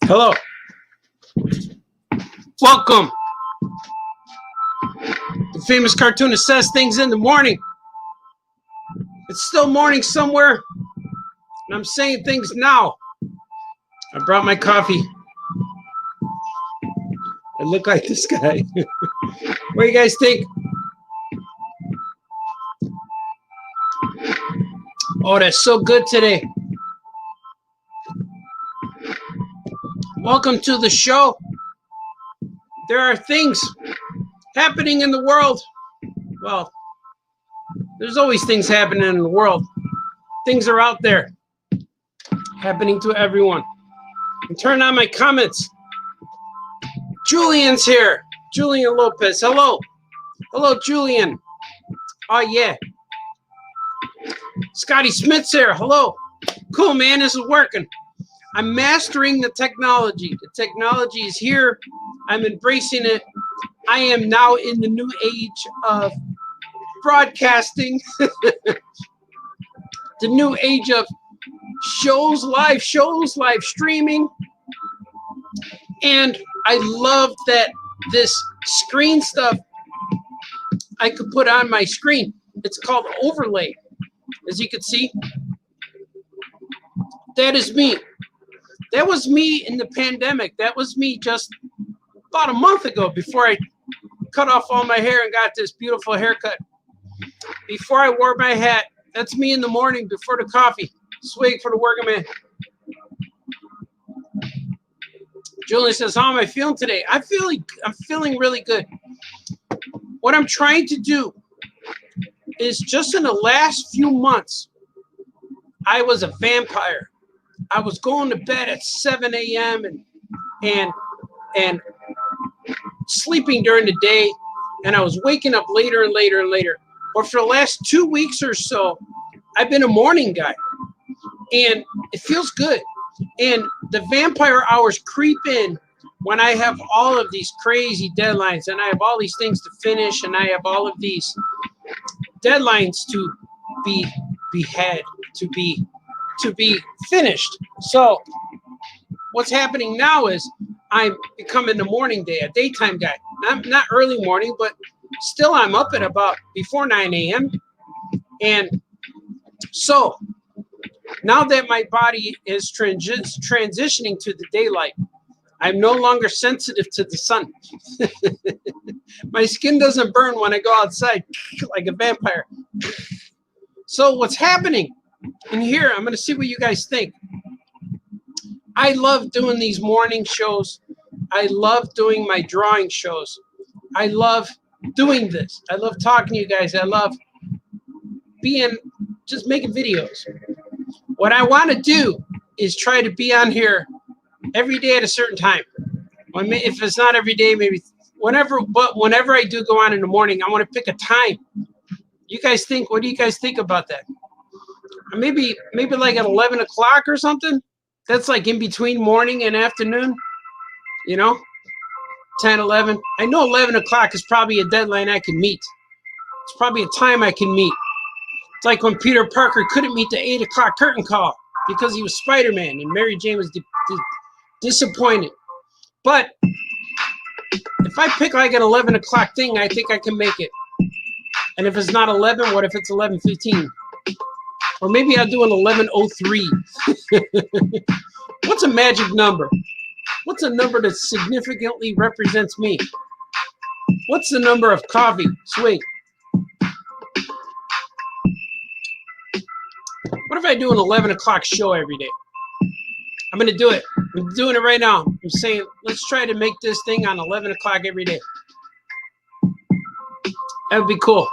Hello. Welcome. The famous cartoonist says things in the morning. It's still morning somewhere, and I'm saying things now. I brought my coffee. I look like this guy. What do you guys think? Oh, that's so good today. Welcome to the show. There are things happening in the world. Well, there's always things happening in the world. Things are out there happening to everyone. And turn on my comments. Julian's here. Julian Lopez. Hello. Hello, Julian. Oh, yeah. Scotty Smith's here. Hello. Cool, man. This is working. I'm mastering the technology. The technology is here. I'm embracing it. I am now in the new age of broadcasting. The new age of live streaming. And I love that this screen stuff I could put on my screen. It's called overlay. As you can see, that is me. That was me in the pandemic. That was me just about a month ago before I cut off all my hair and got this beautiful haircut. Before I wore my hat. That's me in the morning before the coffee. Swig for the working man. Julian says, how am I feeling today? I'm feeling really good. What I'm trying to do is just in the last few months, I was a vampire. I was going to bed at 7 a.m. and sleeping during the day, and I was waking up later and later and later. But for the last 2 weeks or so, I've been a morning guy, and it feels good. And the vampire hours creep in when I have all of these crazy deadlines, and I have all these things to finish, and I have all of these deadlines to be finished. So what's happening now is I'm becoming the morning day, a daytime guy. Not early morning, but still I'm up at about before 9 a.m. And so now that my body is transitioning to the daylight, I'm no longer sensitive to the sun. My skin doesn't burn when I go outside like a vampire. So what's happening in here, I'm going to see what you guys think. I love doing these morning shows. I love doing my drawing shows. I love doing this. I love talking to you guys. I love just making videos. What I want to do is try to be on here every day at a certain time. If it's not every day, maybe whenever. But whenever I do go on in the morning, I want to pick a time. You guys think? What do you guys think about that? Maybe like at 11 o'clock or something. That's like in between morning and afternoon. You know, 10, 11. I know 11 o'clock is probably a deadline I can meet. It's probably a time I can meet. It's like when Peter Parker couldn't meet the 8 o'clock curtain call because he was Spider-Man and Mary Jane was disappointed. But if I pick like an 11 o'clock thing, I think I can make it. And if it's not 11, what if it's 11:15? Or maybe I'll do an 11:03. What's a magic number? What's a number that significantly represents me? What's the number of coffee? Sweet. What if I do an 11 o'clock show every day? I'm going to do it. I'm doing it right now. I'm saying, let's try to make this thing on 11 o'clock every day. That would be cool.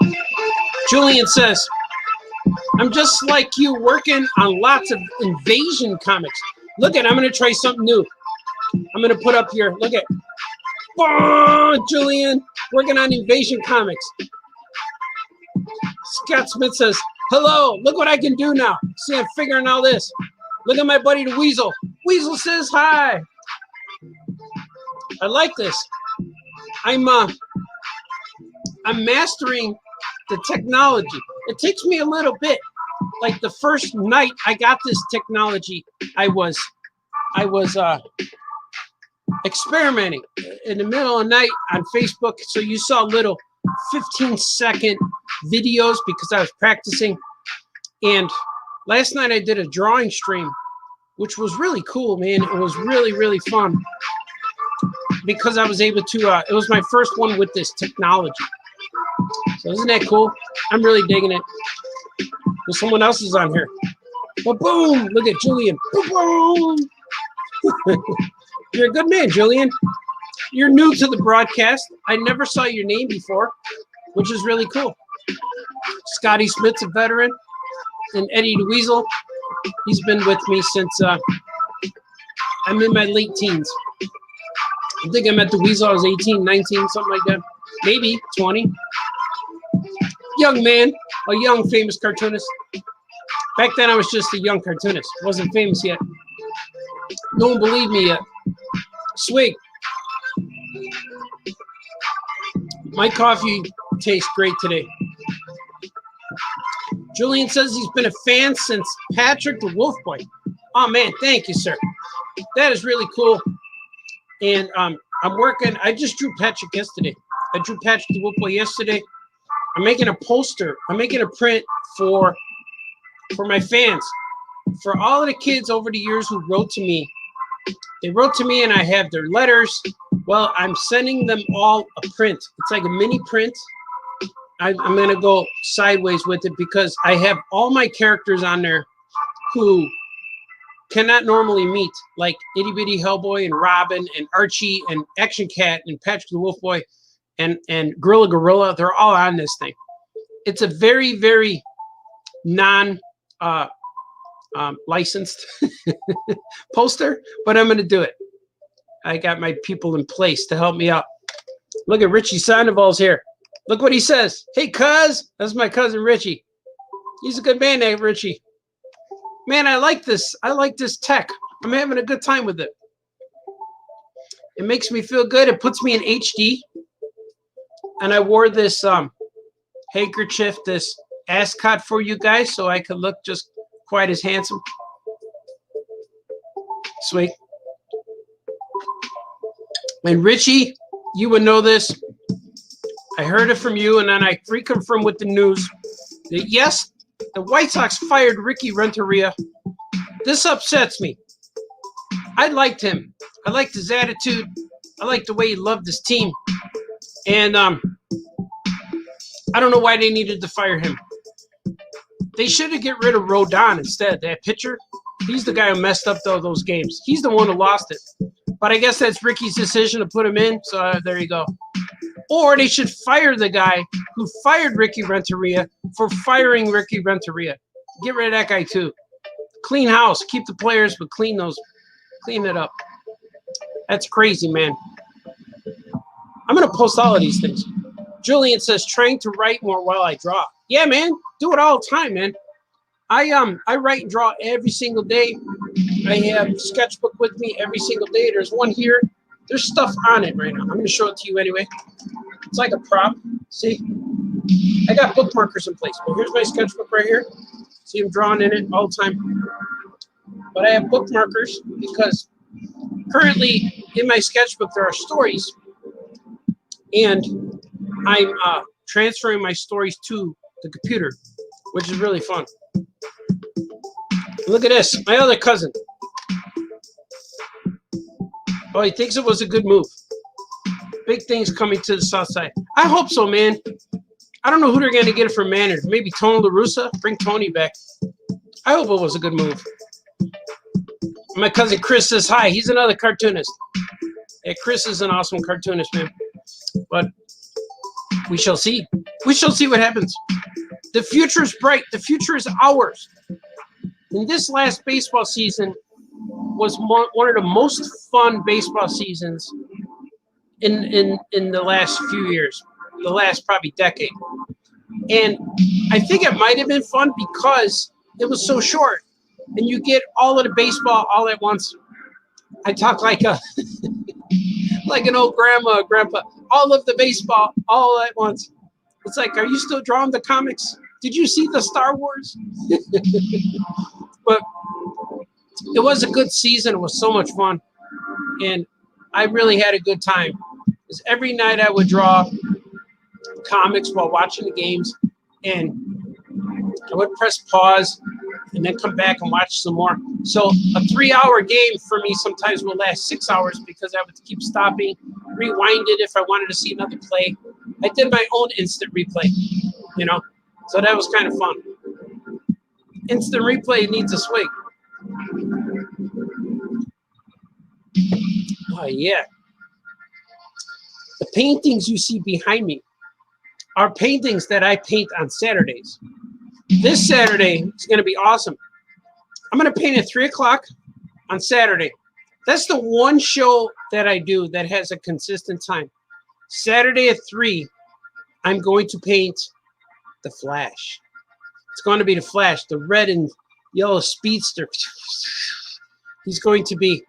Julian says, I'm just like you working on lots of invasion comics. Look at, I'm going to try something new. I'm going to put up here, look at, Julian, working on invasion comics. Scott Smith says, hello, look what I can do now. See, I'm figuring all this. Look at my buddy the Weasel. Weasel says hi. I like this. I'm mastering the technology. It takes me a little bit. Like the first night I got this technology, I was experimenting in the middle of the night on Facebook. So you saw little 15-second videos because I was practicing. And last night I did a drawing stream, which was really cool, man. It was really, really fun because I was able to, it was my first one with this technology. So isn't that cool? I'm really digging it. Well, someone else is on here. But boom, look at Julian. Boom, boom. You're a good man, Julian. You're new to the broadcast. I never saw your name before, which is really cool. Scotty Smith's a veteran. And Eddie the Weasel, he's been with me since I'm in my late teens. I think I met the Weasel, I was 18, 19, something like that. Maybe 20. Young man, a young famous cartoonist. Back then I was just a young cartoonist. Wasn't famous yet. No one believed me yet. Swig. My coffee tastes great today. Julian says he's been a fan since Patrick the Wolf Boy. Oh man, thank you, sir. That is really cool. And I'm working. I just drew Patrick yesterday. I drew Patrick the Wolf Boy yesterday. I'm making a poster. I'm making a print for my fans, for all of the kids over the years who wrote to me. They wrote to me, and I have their letters. Well, I'm sending them all a print. It's like a mini print. I'm going to go sideways with it because I have all my characters on there who cannot normally meet, like Itty Bitty Hellboy and Robin and Archie and Action Cat and Patrick the Wolf Boy and Gorilla. They're all on this thing. It's a very, very licensed poster, but I'm going to do it. I got my people in place to help me out. Look at Richie Sandoval's here. Look what he says. Hey, cuz. That's my cousin, Richie. He's a good man, eh, Richie? Man, I like this. I like this tech. I'm having a good time with it. It makes me feel good. It puts me in HD. And I wore this handkerchief, this ascot for you guys so I could look just quite as handsome. Sweet. And Richie, you would know this. I heard it from you, and then I reconfirmed with the news that, yes, the White Sox fired Ricky Renteria. This upsets me. I liked him. I liked his attitude. I liked the way he loved his team. And I don't know why they needed to fire him. They should have get rid of Rodon instead. That pitcher, he's the guy who messed up those games. He's the one who lost it. But I guess that's Ricky's decision to put him in, so there you go. Or they should fire the guy who fired Ricky Renteria for firing Ricky Renteria. Get rid of that guy too. Clean house. Keep the players, but clean it up. That's crazy, man. I'm going to post all of these things. Julian says, trying to write more while I draw. Yeah, man. Do it all the time, man. I write and draw every single day. I have a sketchbook with me every single day. There's one here. There's stuff on it right now. I'm going to show it to you anyway. It's like a prop. See? I got bookmarkers in place. Well, here's my sketchbook right here. See, I'm drawing in it all the time. But I have bookmarkers because currently in my sketchbook there are stories. And I'm transferring my stories to the computer, which is really fun. Look at this. My other cousin. Oh, he thinks it was a good move. Big things coming to the south side. I hope so, man. I don't know who they're going to get it from manager. Maybe Tony La Russa. Bring Tony back. I hope it was a good move. My cousin Chris says hi. He's another cartoonist. Yeah, Chris is an awesome cartoonist, man. But we shall see. We shall see what happens. The future is bright. The future is ours. And this last baseball season was one of the most fun baseball seasons in the last few years, the last probably decade. And I think it might have been fun because it was so short and you get all of the baseball all at once. I talk like a like an old grandma or grandpa, all of the baseball all at once. It's like, are you still drawing the comics? Did you see the Star Wars? But it was a good season. It was so much fun. And I really had a good time. Because every night I would draw comics while watching the games, and I would press pause and then come back and watch some more. So a 3-hour game for me sometimes will last 6 hours because I would keep stopping, rewind it if I wanted to see another play. I did my own instant replay, you know, so that was kind of fun. Instant replay needs a swing. Oh, yeah. The paintings you see behind me are paintings that I paint on Saturdays. This Saturday is going to be awesome. I'm going to paint at 3 o'clock on Saturday. That's the one show that I do that has a consistent time. Saturday at 3, I'm going to paint the Flash. It's going to be the Flash, the red and yellow speedster. He's going to be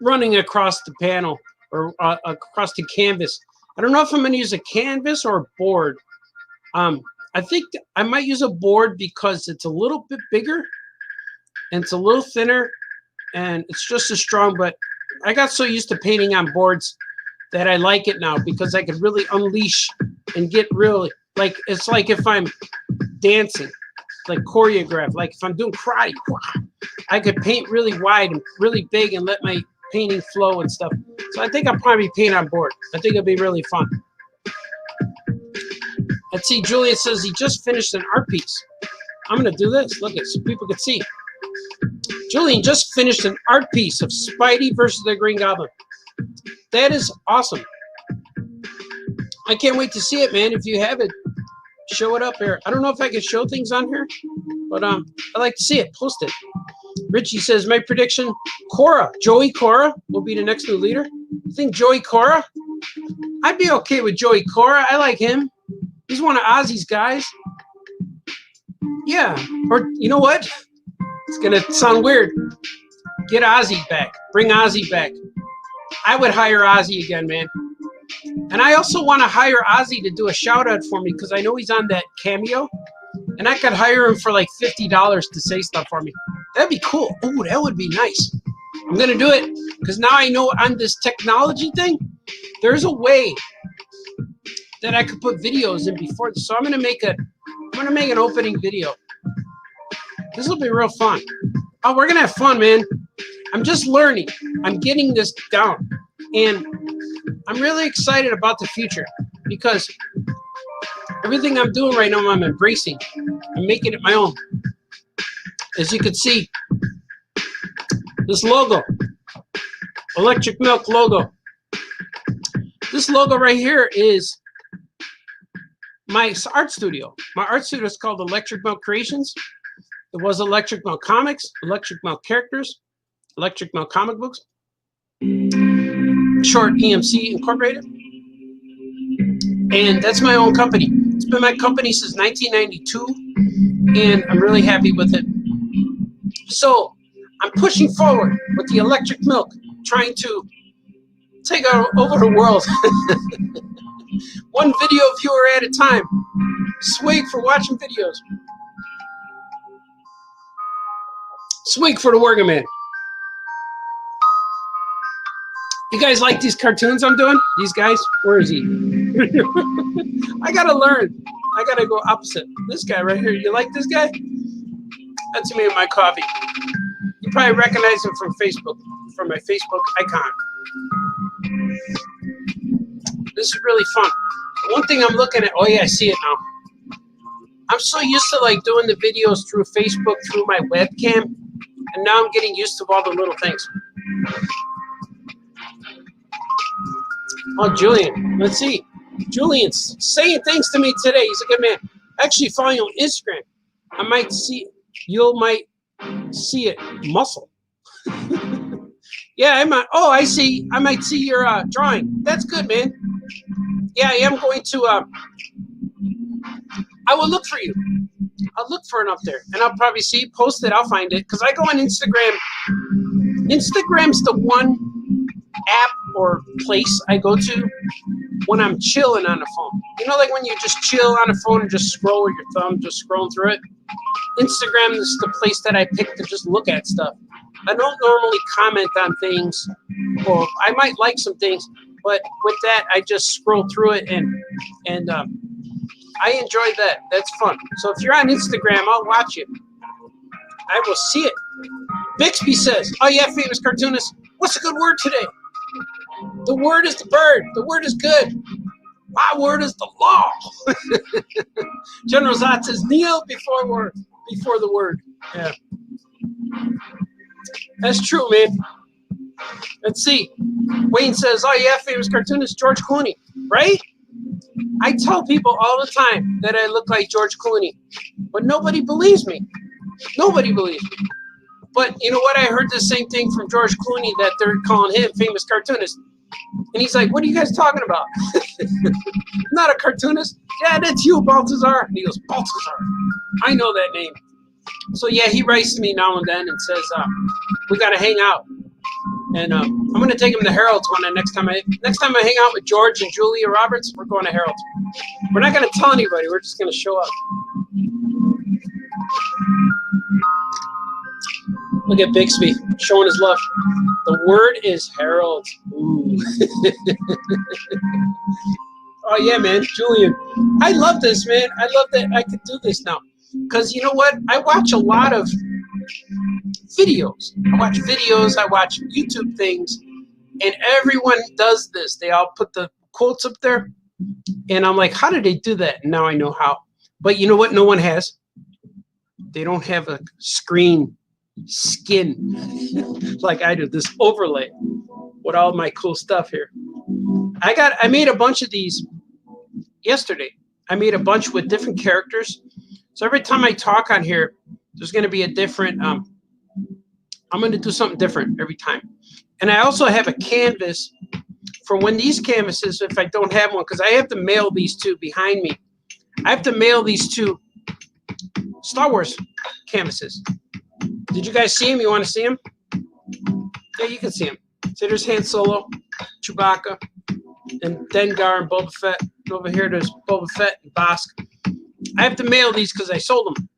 running across the panel or across the canvas. I don't know if I'm going to use a canvas or a board. I think I might use a board because it's a little bit bigger and it's a little thinner and it's just as strong. But I got so used to painting on boards that I like it now because I could really unleash and get really, like, it's like if I'm dancing, like choreograph, like if I'm doing karate, I could paint really wide and really big and let my painting flow and stuff. So I think I'll probably paint on board. I think it'll be really fun. Let's see, Julian says he just finished an art piece. I'm going to do this. Look at so people can see. Julian just finished an art piece of Spidey versus the Green Goblin. That is awesome. I can't wait to see it, man. If you have it, show it up here. I don't know if I can show things on here, but I'd like to see it. Post it. Richie says, my prediction, Cora, Joey Cora will be the next new leader. You think Joey Cora? I'd be okay with Joey Cora. I like him. He's one of Ozzy's guys. Yeah. Or you know what? It's going to sound weird. Get Ozzy back. Bring Ozzy back. I would hire Ozzy again, man. And I also want to hire Ozzy to do a shout out for me because I know he's on that Cameo. And I could hire him for like $50 to say stuff for me. That'd be cool. Oh, that would be nice. I'm going to do it because now I know on this technology thing, there's a way that I could put videos in before this. So I'm going to make an opening video. This will be real fun. Oh, we're going to have fun, man. I'm just learning. I'm getting this down. And I'm really excited about the future because everything I'm doing right now, I'm embracing. I'm making it my own. As you can see, this logo, Electric Milk logo. This logo right here is my art studio. My art studio is called Electric Milk Creations. It was Electric Milk Comics, Electric Milk Characters, Electric Milk Comic Books, short EMC Incorporated. And that's my own company. It's been my company since 1992, and I'm really happy with it. So I'm pushing forward with the Electric Milk, trying to take over the world. One video viewer at a time. Swig for watching videos. Swig for the working man. You guys like these cartoons I'm doing? These guys? Where is he? I gotta learn. I gotta go opposite. This guy right here. You like this guy? That's me and my coffee. You probably recognize him from Facebook, from my Facebook icon. This is really fun. One thing I'm looking at, oh yeah, I see it now. I'm so used to like doing the videos through Facebook, through my webcam, and now I'm getting used to all the little things. Oh, Julian, let's see. Julian's saying things to me today. He's a good man. Actually, following you on Instagram. I might see, you might see it. Muscle. Yeah, I might. Oh, I see. I might see your drawing. That's good, man. Yeah, I am going to. I will look for you. I'll look for it up there, and I'll probably see. Post it. I'll find it because I go on Instagram. Instagram's the one app or place I go to when I'm chilling on the phone. You know, like when you just chill on the phone and just scroll with your thumb, just scrolling through it. Instagram is the place that I pick to just look at stuff. I don't normally comment on things, or I might like some things, but with that, I just scroll through it and I enjoy that. That's fun. So if you're on Instagram, I'll watch it. I will see it. Bixby says, "Oh yeah, famous cartoonist. What's a good word today? The word is the bird. The word is good. My word is the law." General Zod says, "Kneel before the word." Yeah, that's true, man. Let's see. Wayne says, "Oh yeah, famous cartoonist George Clooney, right?" I tell people all the time that I look like George Clooney, but nobody believes me. Nobody believes me. But you know what? I heard the same thing from George Clooney, that they're calling him famous cartoonist. And he's like, "What are you guys talking about?" "Not a cartoonist." "Yeah, that's you, Baltazar." And he goes, "Baltazar. I know that name." So yeah, he writes to me now and then and says, "We got to hang out." And I'm going to take him to Harold's next time I hang out with George and Julia Roberts, we're going to Harold's. We're not going to tell anybody. We're just going to show up. Look at Bixby showing his love. The word is Harold. Ooh. Oh, yeah, man. Julian. I love this, man. I love that I could do this now. Because you know what? I watch a lot of videos. I watch YouTube things, and everyone does this. They all put the quotes up there, and I'm like, how did they do that? And now I know how. But you know what? No one has. They don't have a skin like I do. This overlay with all my cool stuff here. I made a bunch of these yesterday. I made a bunch with different characters. So every time I talk on here, there's going to be a different. I'm going to do something different every time. And I also have a canvas for when these canvases, if I don't have one, because I have to mail these two behind me. I have to mail these two Star Wars canvases. Did you guys see them? You want to see them? Yeah, you can see them. So there's Han Solo, Chewbacca, and Dengar and Boba Fett. And over here there's Boba Fett and Bosk. I have to mail these because I sold them,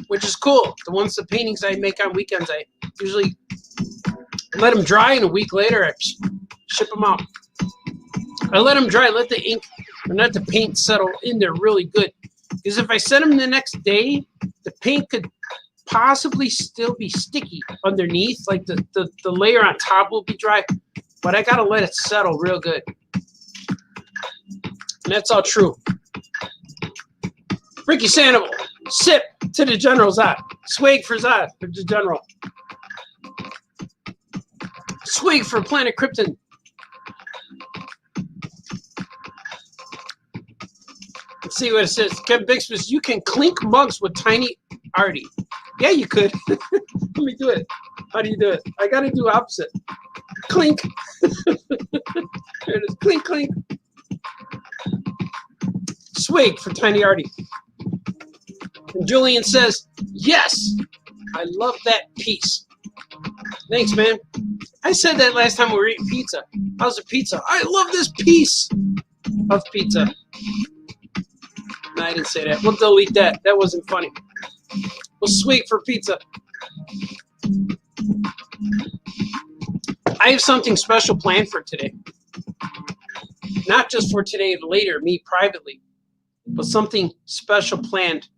which is cool. The paintings I make on weekends, I usually let them dry, and a week later I ship them out. I let them dry, let the ink, or not the paint, settle in there really good. Because if I send them the next day, the paint could possibly still be sticky underneath. Like the layer on top will be dry, but I got to let it settle real good. And that's all true. Ricky Sandoval, sip to the General Zod. Swig for Zod, for the General. Swig for Planet Krypton. Let's see what it says. Kevin Bixby, you can clink mugs with tiny Artie. Yeah, you could. Let me do it. How do you do it? I got to do opposite. Clink. There it is. Clink, clink. Swig for tiny Artie. And Julian says, yes, I love that piece. Thanks, man. I said that last time we were eating pizza. How's the pizza? I love this piece of pizza. No, I didn't say that. We'll delete that. That wasn't funny. We'll swig for pizza. I have something special planned for today. Not just for today, later, me privately, but something special planned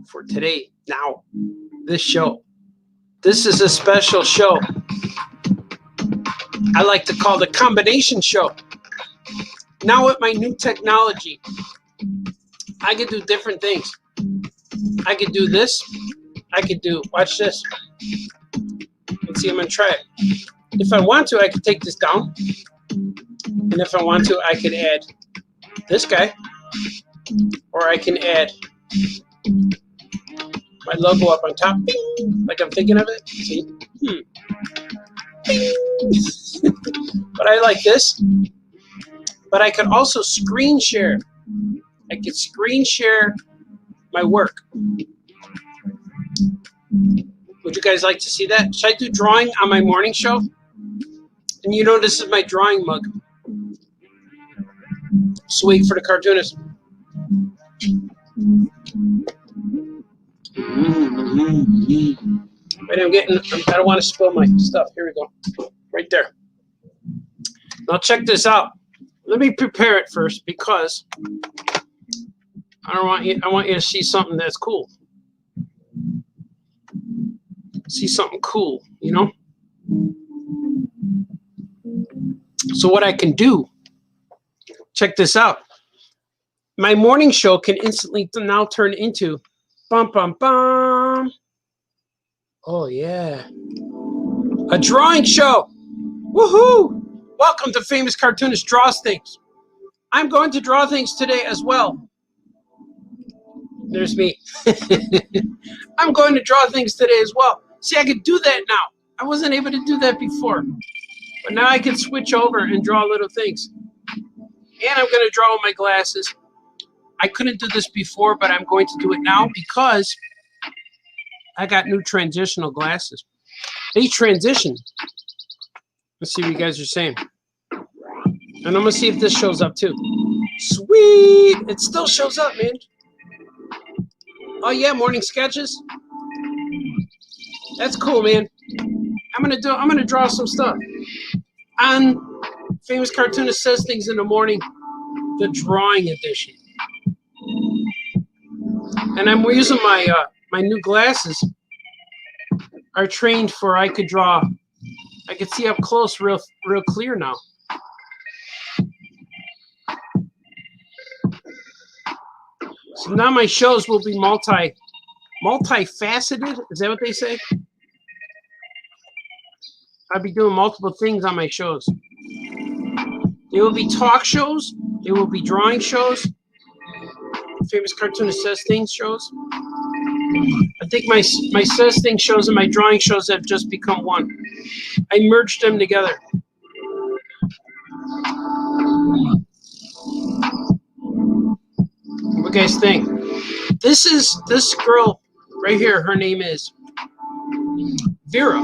for today, now, this show. This is a special show. I like to call the combination show. Now with my new technology, I can do different things. I could do this. I could do, watch this. Let's see, I'm going to try it. If I want to, I could take this down. And if I want to, I could add this guy. Or I can add my logo up on top. Bing, like I'm thinking of it. See? But I like this. But I could also screen share. I could screen share my work. Would you guys like to see that? Should I do drawing on my morning show? And you know this is my drawing mug. Sweet for the cartoonist. Wait, I don't want to spill my stuff. Here we go. Right there. Now check this out. Let me prepare it first because I want you to see something that's cool. See something cool, you know? So what I can do, check this out. My morning show can instantly now turn into bum bum bum. Oh yeah. A drawing show. Woohoo! Welcome to Famous Cartoonist Draws Things. I'm going to draw things today as well. There's me. I'm going to draw things today as well. See, I could do that now. I wasn't able to do that before. But now I can switch over and draw little things. And I'm going to draw with my glasses. I couldn't do this before, but I'm going to do it now because I got new transitional glasses. They transition. Let's see what you guys are saying. And I'm going to see if this shows up too. Sweet! It still shows up, man. Oh yeah, morning sketches. That's cool, man. I'm gonna draw some stuff. On Famous Cartoonist Says Things in the Morning, the drawing edition. And I'm using my my new glasses are trained for I could draw. I could see up close real clear now. So now my shows will be multifaceted. Is that what they say? I'll be doing multiple things on my shows. There will be talk shows. There will be drawing shows. Famous Cartoonist Says Things shows. I think my Says Things shows and my drawing shows have just become one. I merged them together. What do you guys think? This girl right here, her name is Vera.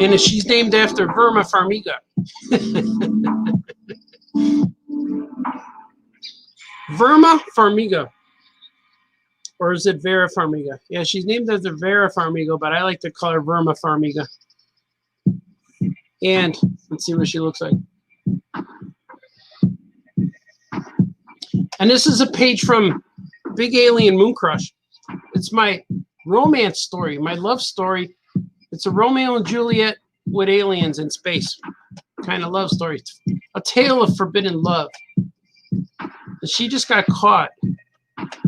And she's named after Verma Farmiga. Verma Farmiga. Or is it Vera Farmiga? Yeah, she's named after Vera Farmiga, but I like to call her Verma Farmiga. And let's see what she looks like. And this is a page from Big Alien Moon Crush. It's my romance story, my love story. It's a Romeo and Juliet with aliens in space kind of love story. A tale of forbidden love. And she just got caught.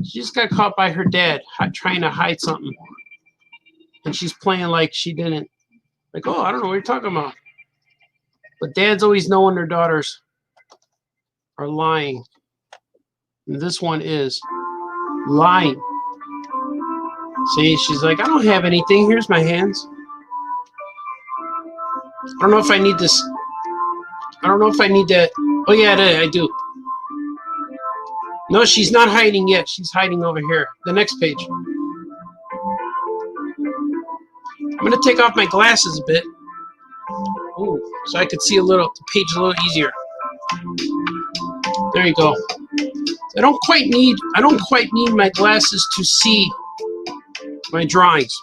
She just got caught by her dad trying to hide something. And she's playing like she didn't. Like, oh, I don't know what you're talking about. But dads always know when their daughters are lying. And this one is lying. See, she's like, I don't have anything. Here's my hands. I don't know if I need this. I don't know if I need that. Oh, yeah, I do. No, she's not hiding yet. She's hiding over here. The next page. I'm going to take off my glasses a bit. Ooh, so I could see the page a little easier. There you go. I don't quite need my glasses to see my drawings.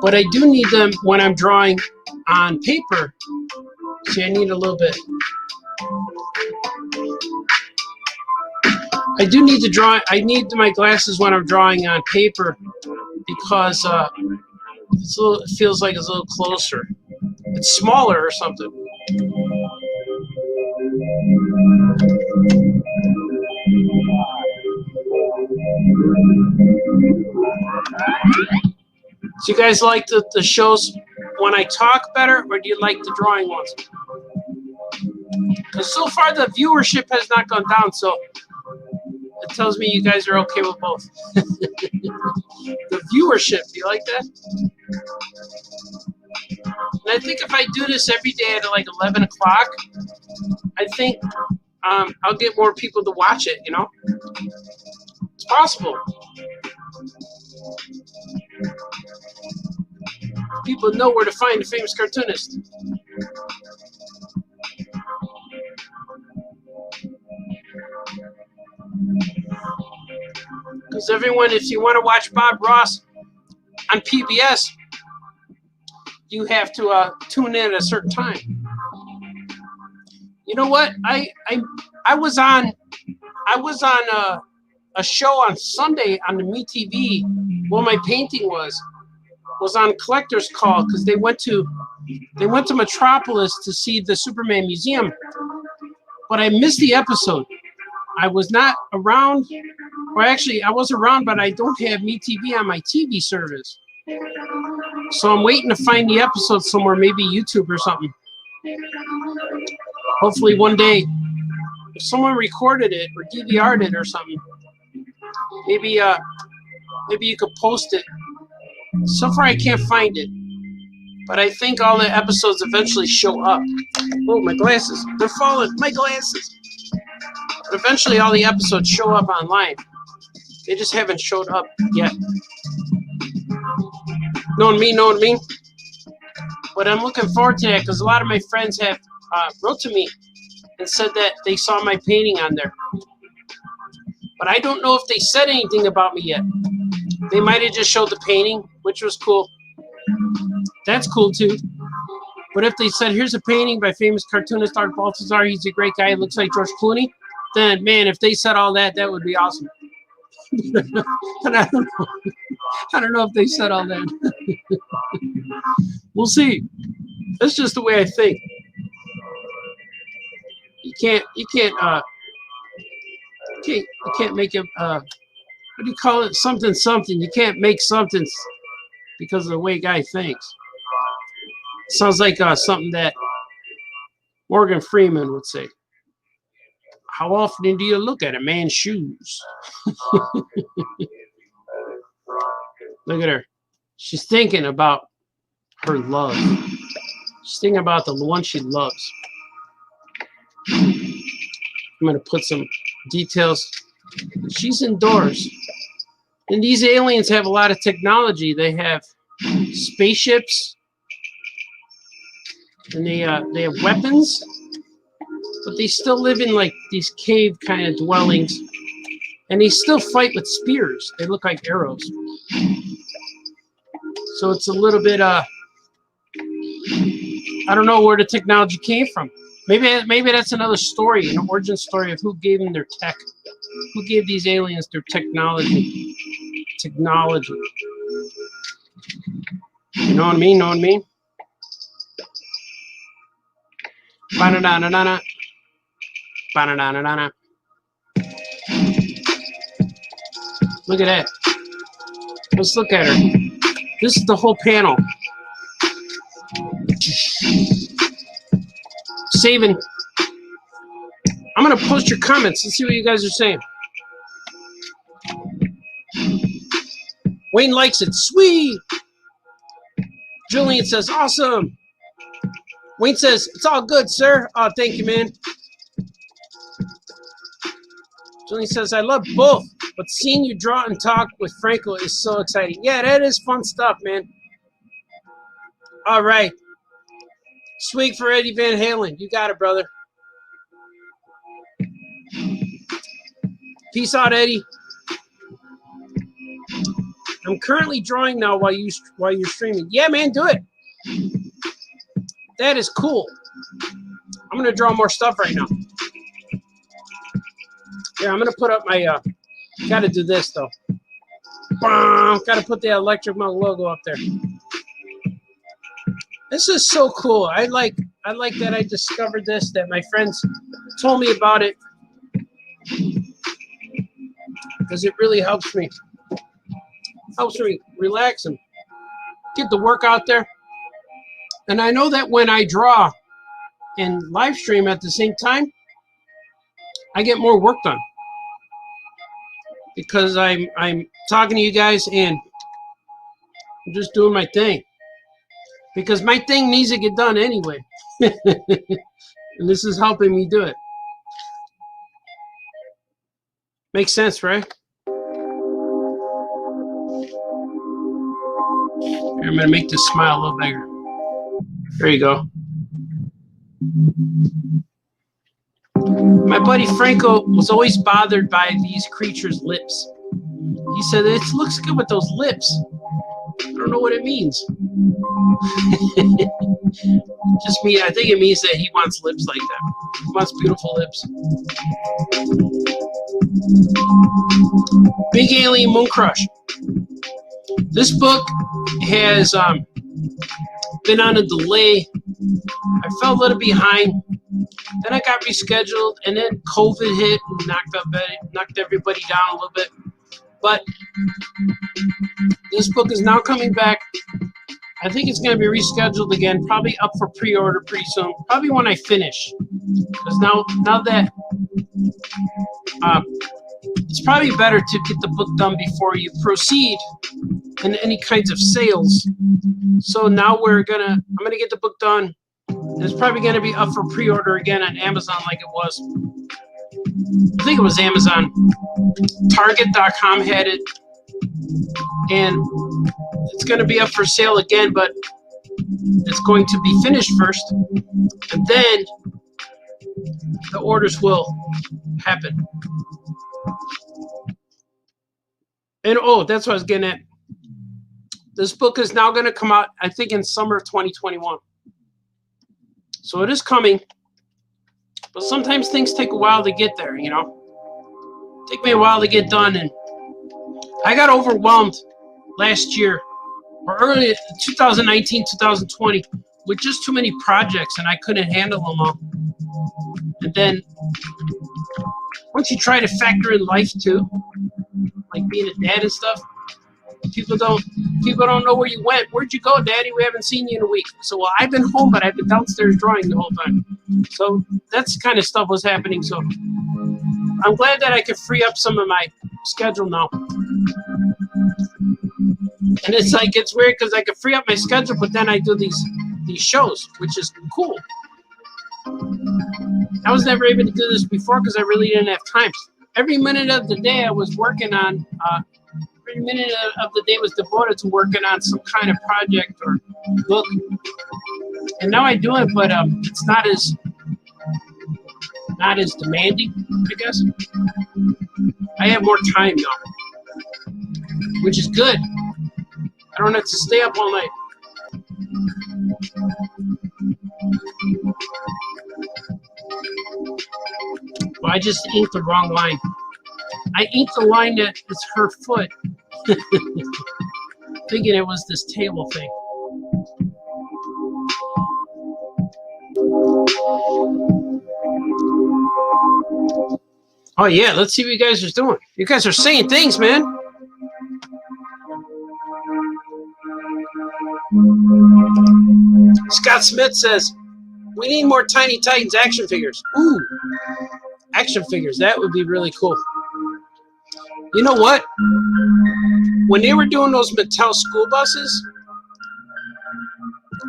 But I do need them when I'm drawing on paper. See, I need a little bit. I do need to draw. I need my glasses when I'm drawing on paper because it feels like it's a little closer. It's smaller or something. So you guys like the shows when I talk better, or do you like the drawing ones? Because so far the viewership has not gone down, so it tells me you guys are okay with both. The viewership, do you like that? And I think if I do this every day at like 11 o'clock, I think I'll get more people to watch it, you know? It's possible. People know where to find the famous cartoonist. Because everyone, if you want to watch Bob Ross on PBS, you have to tune in at a certain time. You know what? I was on a show on Sunday on the MeTV. Well, my painting was on Collector's Call because they went to Metropolis to see the Superman Museum, but I missed the episode. I was not around, or actually I was around, but I don't have MeTV on my TV service. So I'm waiting to find the episode somewhere, maybe YouTube or something. Hopefully one day, if someone recorded it or DVR'd it or something, maybe you could post it. So far I can't find it, but I think all the episodes eventually show up. Oh, my glasses, they're falling, my glasses. But eventually all the episodes show up online. They just haven't showed up yet. Know what I mean? But I'm looking forward to that because a lot of my friends have wrote to me and said that they saw my painting on there. But I don't know if they said anything about me yet. They might have just showed the painting, which was cool. That's cool too. But if they said, here's a painting by famous cartoonist Art Baltazar, he's a great guy, he looks like George Clooney, then man, if they said all that, that would be awesome. And I don't know if they said all that. We'll see. That's just the way I think. You can't make it what do you call it? Something. You can't make something because of the way a guy thinks. Sounds like something that Morgan Freeman would say. How often do you look at a man's shoes? Look at her. She's thinking about her love. She's thinking about the one she loves. I'm going to put some details. She's indoors. And these aliens have a lot of technology. They have spaceships. And they have weapons. But they still live in like these cave kind of dwellings. And they still fight with spears. They look like arrows. So it's a little bit, I don't know where the technology came from. Maybe that's another story, an origin story of who gave them their tech. Who gave these aliens their technology? Technology. You know what I mean? Ba-na-na-na-na-na. Ba-na-na-na-na-na. Look at that. Let's look at her. This is the whole panel. Saving. I'm going to post your comments. Let's see what you guys are saying. Wayne likes it. Sweet. Julian says, awesome. Wayne says, it's all good, sir. Oh, thank you, man. Julian says, I love both, but seeing you draw and talk with Franco is so exciting. Yeah, that is fun stuff, man. All right. Swig for Eddie Van Halen. You got it, brother. Peace out, Eddie. I'm currently drawing now while you're streaming. Yeah, man, do it. That is cool. I'm gonna draw more stuff right now. Here, I'm gonna put up my. Gotta do this though. Gotta put the Electric Monk logo up there. This is so cool. I like that I discovered this. That my friends told me about it because it really helps me. Helps me relax and get the work out there. And I know that when I draw and live stream at the same time, I get more work done because I'm talking to you guys and I'm just doing my thing because my thing needs to get done anyway. And this is helping me do it. Makes sense, right? I'm going to make this smile a little bigger. There you go. My buddy Franco was always bothered by these creatures' lips. He said, it looks good with those lips. I don't know what it means. Just me. I think it means that he wants lips like that. He wants beautiful lips. Big Alien Moon Crush. This book has been on a delay. I fell a little behind. Then I got rescheduled, and then COVID hit and knocked everybody down a little bit. But this book is now coming back. I think it's going to be rescheduled again, probably up for pre-order pretty soon. Probably when I finish, because now that it's probably better to get the book done before you proceed in any kinds of sales. So now I'm gonna get the book done. And it's probably going to be up for pre-order again on Amazon like it was. I think it was Amazon. Target.com had it. And it's going to be up for sale again, but it's going to be finished first. And then the orders will happen. And that's what I was getting at. This book is now going to come out, I think, in summer of 2021. So it is coming, but sometimes things take a while to get there, you know. Take me a while to get done, and I got overwhelmed last year, or early 2019, 2020, with just too many projects, and I couldn't handle them all. And then once you try to factor in life too, like being a dad and stuff, people don't know where you went. Where'd you go, Daddy? We haven't seen you in a week. So, well, I've been home, but I've been downstairs drawing the whole time. So that's the kind of stuff was happening. So I'm glad that I could free up some of my schedule now. And it's weird because I could free up my schedule, but then I do these shows, which is cool. I was never able to do this before because I really didn't have time. Every minute of the day I was working on. Every minute of the day was devoted to working on some kind of project or book. And now I do it, but it's not as demanding, I guess. I have more time now, which is good. I don't have to stay up all night. Well, I just inked the wrong line. I inked the line that is her foot. Thinking it was this table thing. Oh yeah, let's see what you guys are doing. You guys are saying things, man. Scott Smith says, we need more Tiny Titans action figures. Ooh, action figures. That would be really cool. You know what? When they were doing those Mattel school buses,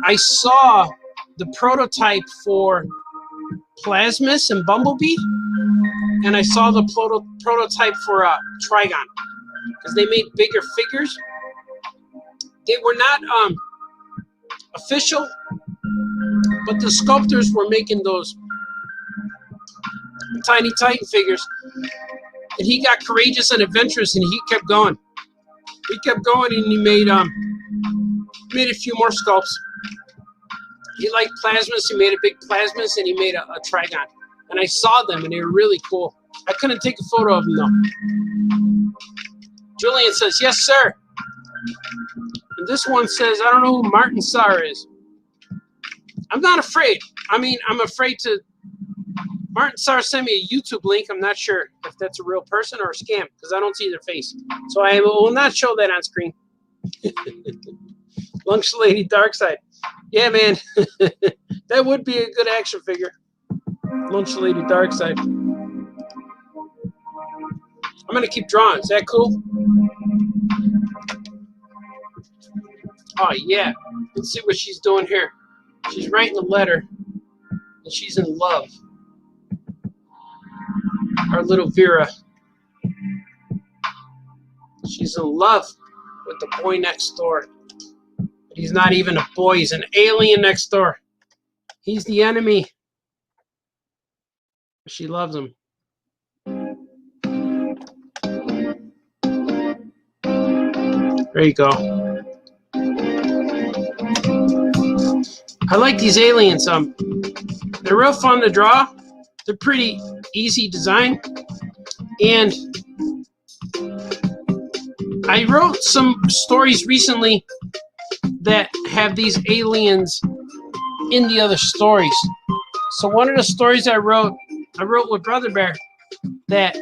I saw the prototype for Plasmus and Bumblebee, and I saw the prototype for Trigon, because they made bigger figures. They were not official, but the sculptors were making those Tiny Titan figures. And he got courageous and adventurous, and he kept going. He kept going, and he made a few more sculpts. He liked Plasmus. He made a big Plasmus, and he made a Trigon. And I saw them, and they were really cool. I couldn't take a photo of them, though. Julian says, yes, sir. And this one says, I don't know who Martin Sarr is. I'm not afraid. I mean, I'm afraid to... Martin Sarr sent me a YouTube link. I'm not sure if that's a real person or a scam because I don't see their face. So I will not show that on screen. Lunch Lady Darkside. Yeah, man. That would be a good action figure. Lunch Lady Darkside. I'm going to keep drawing. Is that cool? Oh, yeah. Let's see what she's doing here. She's writing a letter, and she's in love. Our little Vera. She's in love with the boy next door. But he's not even a boy. He's an alien next door. He's the enemy. She loves him. There you go. I like these aliens. They're real fun to draw. They're pretty easy design. And I wrote some stories recently that have these aliens in the other stories. So one of the stories I wrote with Brother Bear, that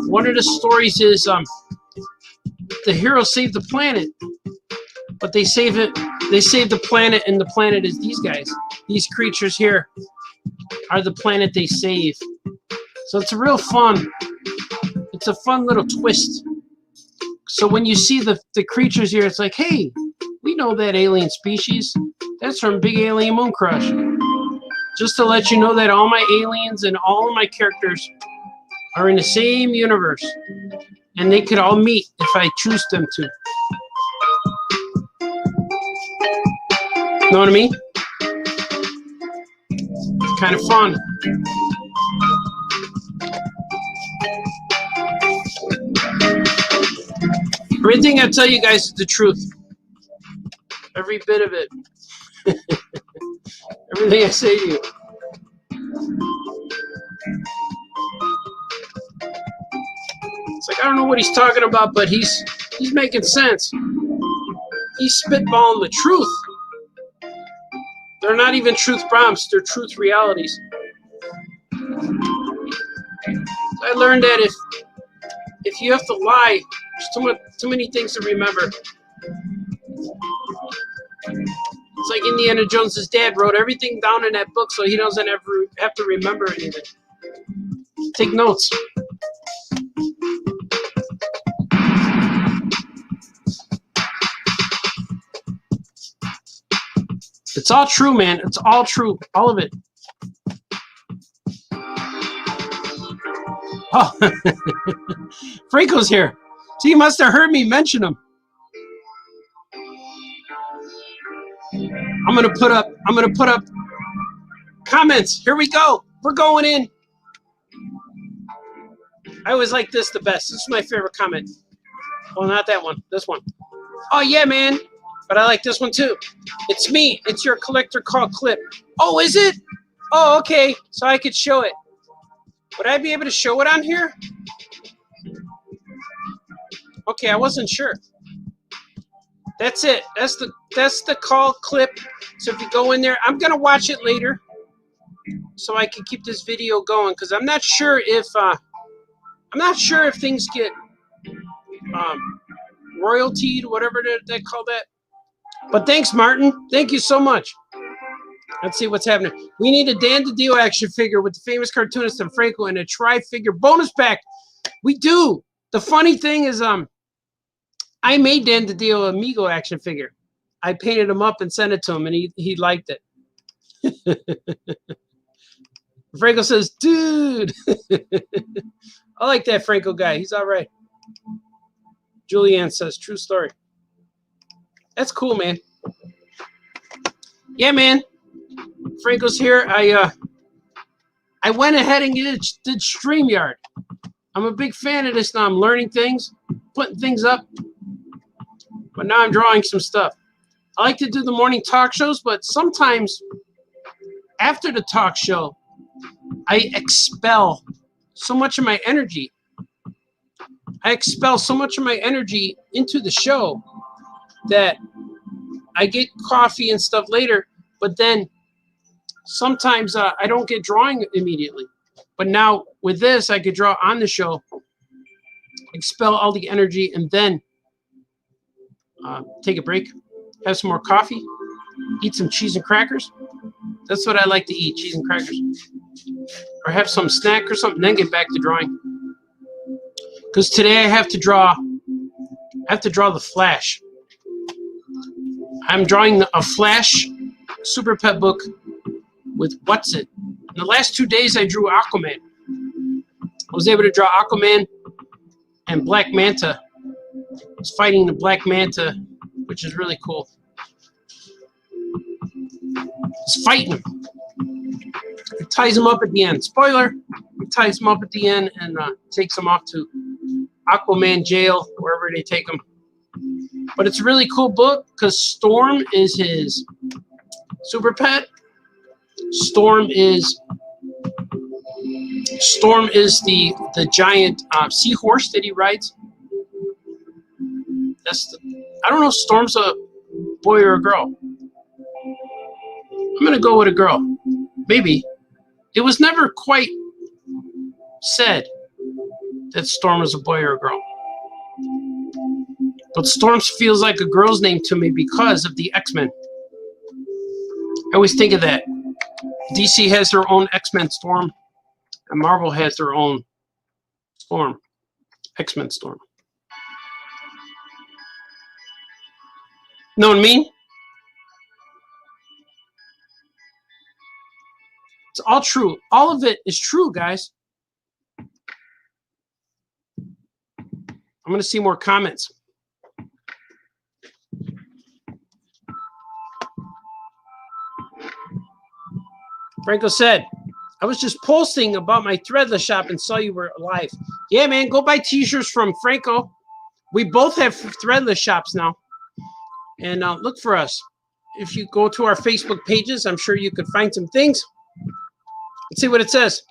one of the stories is the heroes save the planet, but they save the planet, and the planet is these guys. These creatures here are the planet they save. So it's a real fun. It's a fun little twist. So when you see the creatures here, it's like, hey, we know that alien species. That's from Big Alien Moon Crush. Just to let you know that all my aliens and all of my characters are in the same universe. And they could all meet if I choose them to. Know what I mean? It's kind of fun. Everything I tell you guys is the truth. Every bit of it. Everything I say to you. It's like, I don't know what he's talking about, but he's making sense. He's spitballing the truth. They're not even truth bombs, they're truth realities. I learned that if you have to lie, there's too many things to remember. It's like Indiana Jones's dad wrote everything down in that book so he doesn't ever have to remember anything. Take notes. It's all true, man. It's all true. All of it. Oh, Franco's here. So you must have heard me mention him. I'm gonna put up comments. Here we go. We're going in. I always like this the best. This is my favorite comment. Well, not that one. This one. Oh yeah, man. But I like this one too. It's me. It's your collector call clip. Oh, is it? Oh, okay. So I could show it. Would I be able to show it on here? Okay, I wasn't sure. That's it. That's the call clip. So if you go in there, I'm gonna watch it later, so I can keep this video going, because I'm not sure if things get royaltied, whatever they call that. But thanks, Martin. Thank you so much. Let's see what's happening. We need a Dan DiDio action figure with the famous cartoonist and Franco and a tri-figure bonus pack. We do. The funny thing is, I made Dan DiDio Amigo action figure. I painted him up and sent it to him, and he liked it. Franco says, dude. I like that Franco guy. He's all right. Julian says, true story. That's cool, man. Yeah, man. Franco's here. I went ahead and did StreamYard. I'm a big fan of this now. I'm learning things, putting things up. But now I'm drawing some stuff. I like to do the morning talk shows, but sometimes after the talk show, I expel so much of my energy. I expel so much of my energy into the show that I get coffee and stuff later, but then sometimes I don't get drawing immediately. But now with this, I could draw on the show, expel all the energy, and then take a break, have some more coffee, eat some cheese and crackers. That's what I like to eat, cheese and crackers. Or have some snack or something, then get back to drawing. Because today I have to draw the Flash. I'm drawing a Flash Super Pet book with What's It. In the last 2 days, I drew Aquaman. I was able to draw Aquaman and Black Manta. I was fighting the Black Manta, which is really cool. It's fighting him. It ties him up at the end. Spoiler, it ties him up at the end and takes him off to Aquaman jail, wherever they take him. But it's a really cool book because Storm is his Super pet. Storm is the giant seahorse that he rides. I don't know if Storm's a boy or a girl. I'm gonna go with a girl. Maybe. It was never quite said that Storm was a boy or a girl. But Storm feels like a girl's name to me because of the X-Men. I always think of that. DC has their own X-Men Storm, and Marvel has their own Storm. X-Men Storm. Know what I mean? It's all true. All of it is true, guys. I'm going to see more comments. Franco said, I was just posting about my Threadless shop and saw you were live. Yeah, man, go buy t-shirts from Franco. We both have Threadless shops now. And look for us. If you go to our Facebook pages, I'm sure you could find some things. Let's see what it says.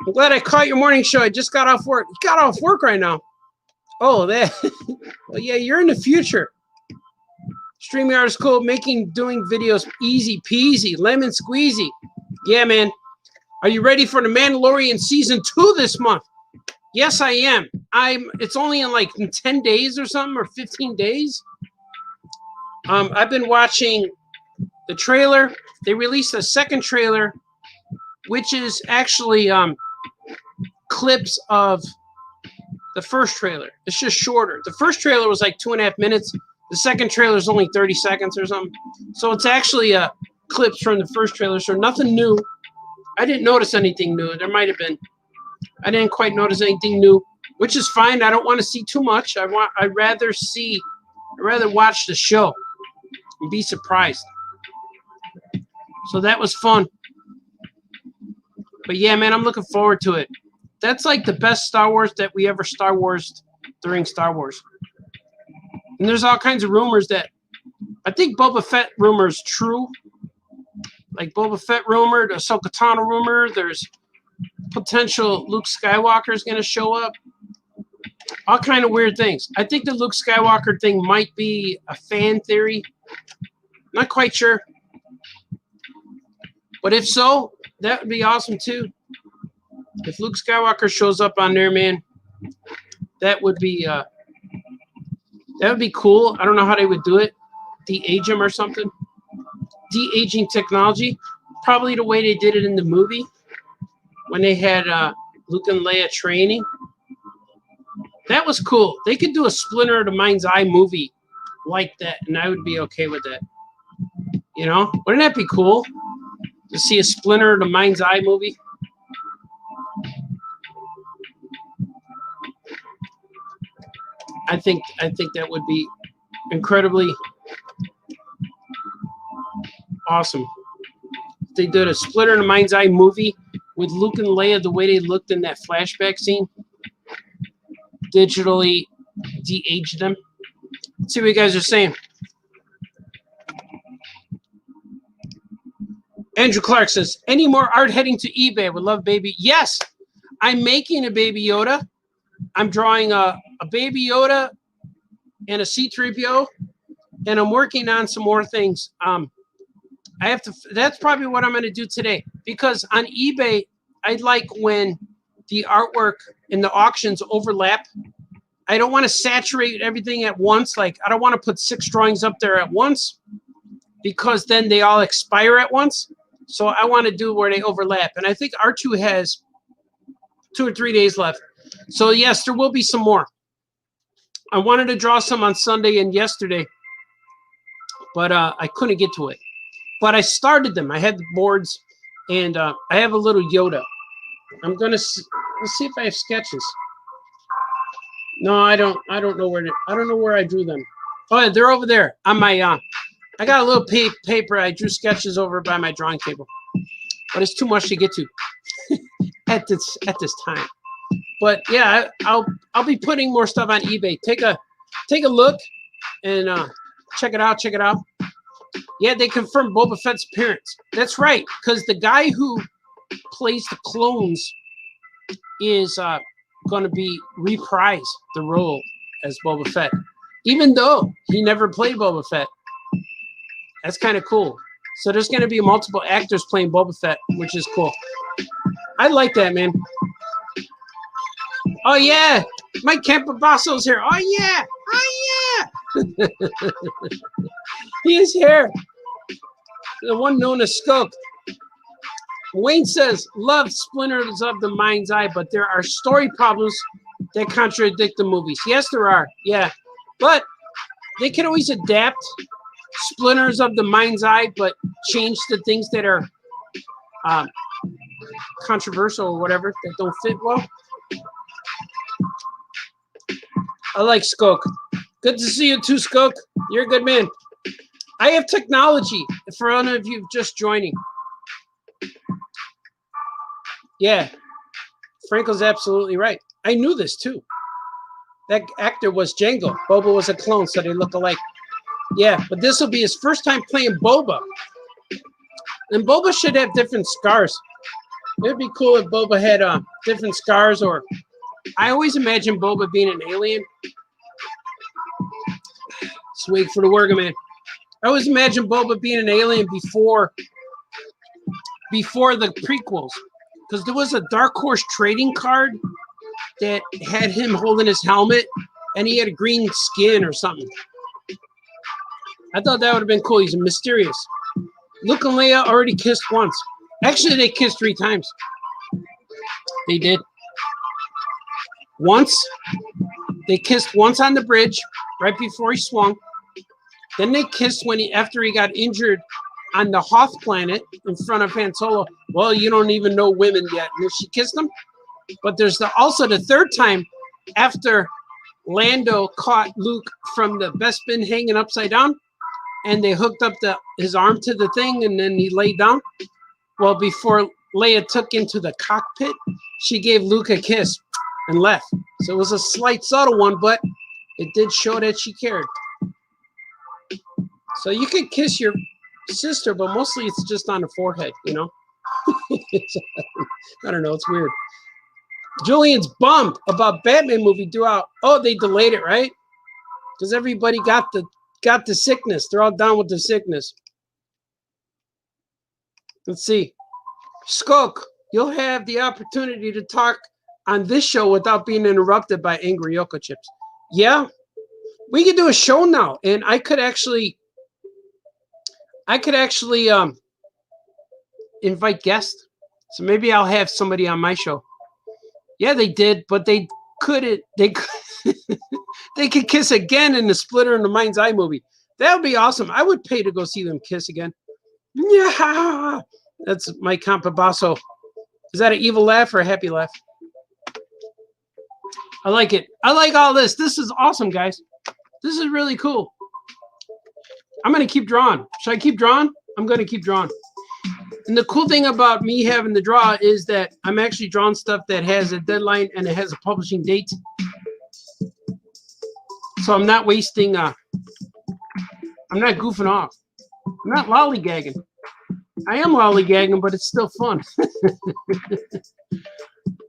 I'm glad I caught your morning show. I just got off work. You got off work right now. Oh, that. Well, yeah, you're in the future. StreamYard is cool. Doing videos easy peasy, lemon squeezy. Yeah, man. Are you ready for the Mandalorian season 2 this month? Yes, I am. It's only in 10 days or something, or 15 days. I've been watching the trailer. They released a second trailer, which is actually clips of the first trailer. It's just shorter. The first trailer was like 2.5 minutes. The second trailer is only 30 seconds or something. So it's actually clips from the first trailer. So nothing new. I didn't notice anything new. There might have been. I didn't quite notice anything new, which is fine. I don't want to see too much. I'd rather watch the show and be surprised. So that was fun. But yeah, man, I'm looking forward to it. That's like the best Star Wars that we ever Star Warsed during Star Wars. And there's all kinds of rumors that I think Boba Fett rumor is true. Like Boba Fett rumor, the Ahsoka Tano rumor. There's potential Luke Skywalker is going to show up. All kind of weird things. I think the Luke Skywalker thing might be a fan theory. Not quite sure. But if so, that would be awesome too. If Luke Skywalker shows up on there, man, that would be cool. I don't know how they would do it. De-age him or something. De-aging technology. Probably the way they did it in the movie when they had Luke and Leia training. That was cool. They could do a Splinter of the Mind's Eye movie like that, and I would be okay with that. You know? Wouldn't that be cool to see a Splinter of the Mind's Eye movie? I think that would be incredibly awesome. If they did a Splinter in the Mind's Eye movie with Luke and Leia the way they looked in that flashback scene, digitally de-age them. Let's see what you guys are saying. Andrew Clark says, any more art heading to eBay? I would love baby. Yes, I'm making a Baby Yoda. I'm drawing a Baby Yoda and a C-3PO, and I'm working on some more things. That's probably what I'm going to do today, because on eBay, I like when the artwork and the auctions overlap. I don't want to saturate everything at once. Like, I don't want to put 6 drawings up there at once, because then they all expire at once. So I want to do where they overlap. And I think R2 has 2 or 3 days left. So yes, there will be some more. I wanted to draw some on Sunday and yesterday, but I couldn't get to it. But I started them. I had the boards, and I have a little Yoda. I'm gonna let's see if I have sketches. No, I don't know where I don't know where I drew them. Oh, yeah, they're over there on my I got a little paper. I drew sketches over by my drawing table, but it's too much to get to at this time. But yeah, I'll be putting more stuff on eBay. Take a look and check it out. Yeah, they confirmed Boba Fett's appearance. That's right, because the guy who plays the clones is going to be reprise the role as Boba Fett, even though he never played Boba Fett. That's kind of cool. So there's going to be multiple actors playing Boba Fett, which is cool. I like that, man. Oh, yeah. Mike Campobasso's here. Oh, yeah. Oh, yeah. He is here. The one known as Skunk. Wayne says, love Splinters of the Mind's Eye, but there are story problems that contradict the movies. Yes, there are. Yeah. But they can always adapt Splinters of the Mind's Eye, but change the things that are controversial or whatever, that don't fit well. I like Skunk. Good to see you too, Skunk. You're a good man. I have technology for any of you just joining. Yeah, Franco's absolutely right. I knew this too. That actor was Django. Boba was a clone, so they look alike. Yeah, but this will be his first time playing Boba. And Boba should have different scars. It'd be cool if Boba had different scars, or I always imagine Boba being an alien. Just wait for the worker, man. I always imagine Boba being an alien before the prequels. Because there was a Dark Horse trading card that had him holding his helmet, and he had a green skin or something. I thought that would have been cool. He's mysterious. Luke and Leia already kissed once. Actually, they kissed 3 times. They did. Once. They kissed once on the bridge, right before he swung. Then they kissed after he got injured on the Hoth planet in front of Han Solo. Well, you don't even know women yet. And she kissed him. But there's also the 3rd time after Lando caught Luke from the Bespin hanging upside down, and they hooked up his arm to the thing, and then he laid down. Well, before Leia took into the cockpit, she gave Luke a kiss and left. So it was a slight, subtle one, but it did show that she cared. So you could kiss your sister, but mostly it's just on the forehead, you know? I don't know. It's weird. Julian's bummed about Batman movie due out. Oh, they delayed it, right? Because everybody got the sickness. They're all down with the sickness. Let's see. Skunk, you'll have the opportunity to talk on this show without being interrupted by angry Yoko Chips. Yeah, we could do a show now, and I could actually invite guests. So maybe I'll have somebody on my show. Yeah, they did, but they couldn't. They could kiss again in the Splitter in the Mind's Eye movie. That would be awesome. I would pay to go see them kiss again. Yeah, that's my Campabasso. Is that an evil laugh or a happy laugh? I like it. I like all this. This is awesome, guys. This is really cool. I'm going to keep drawing. Should I keep drawing? I'm going to keep drawing. And the cool thing about me having the draw is that I'm actually drawing stuff that has a deadline and it has a publishing date. So I'm not wasting, I'm not goofing off. I'm not lollygagging. I am lollygagging, but it's still fun.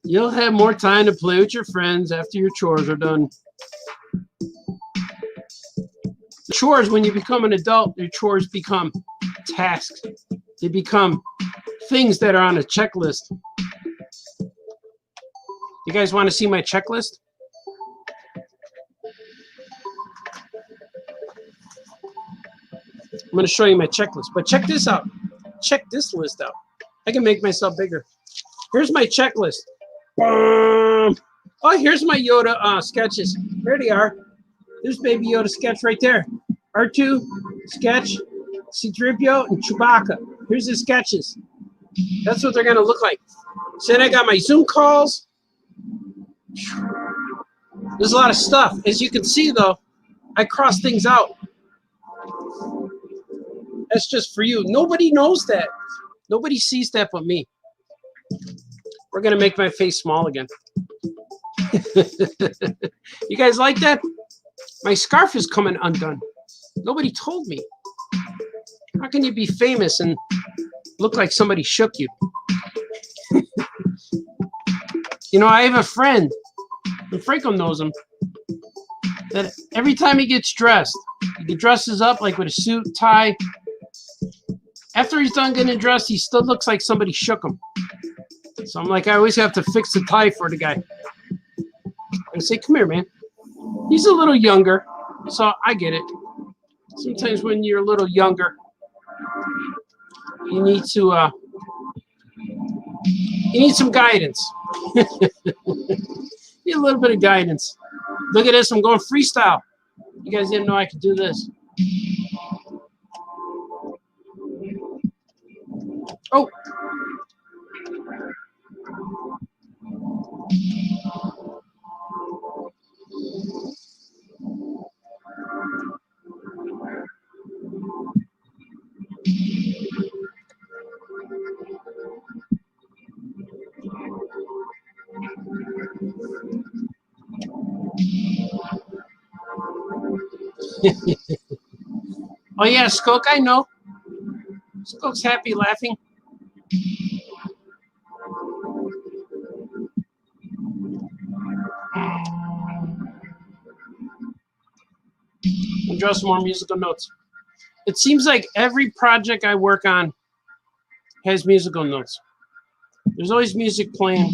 You'll have more time to play with your friends after your chores are done. Chores, when you become an adult, your chores become tasks. They become things that are on a checklist. You guys want to see my checklist? I'm going to show you my checklist. But check this out. Check this list out. I can make myself bigger. Here's my checklist. Oh, here's my Yoda sketches. There they are. There's Baby Yoda sketch right there. R2 sketch, C-3PO, and Chewbacca. Here's the sketches. That's what they're going to look like. So then I got my Zoom calls. There's a lot of stuff. As you can see, though, I cross things out. That's just for you. Nobody knows that. Nobody sees that but me. We're going to make my face small again. You guys like that? My scarf is coming undone. Nobody told me. How can you be famous and look like somebody shook you? You know, I have a friend, and Franco knows him, that every time he gets dressed, he dresses up like with a suit, tie. After he's done getting dressed, he still looks like somebody shook him. So I'm like, I always have to fix the tie for the guy. I say, come here, man. He's a little younger, so I get it. Sometimes when you're a little younger, you need to, you need some guidance. Need a little bit of guidance. Look at this, I'm going freestyle. You guys didn't know I could do this. Oh. Oh yeah, Skoke, I know. Skoke's happy, laughing. And draw some more musical notes. It seems like every project I work on has musical notes. There's always music playing.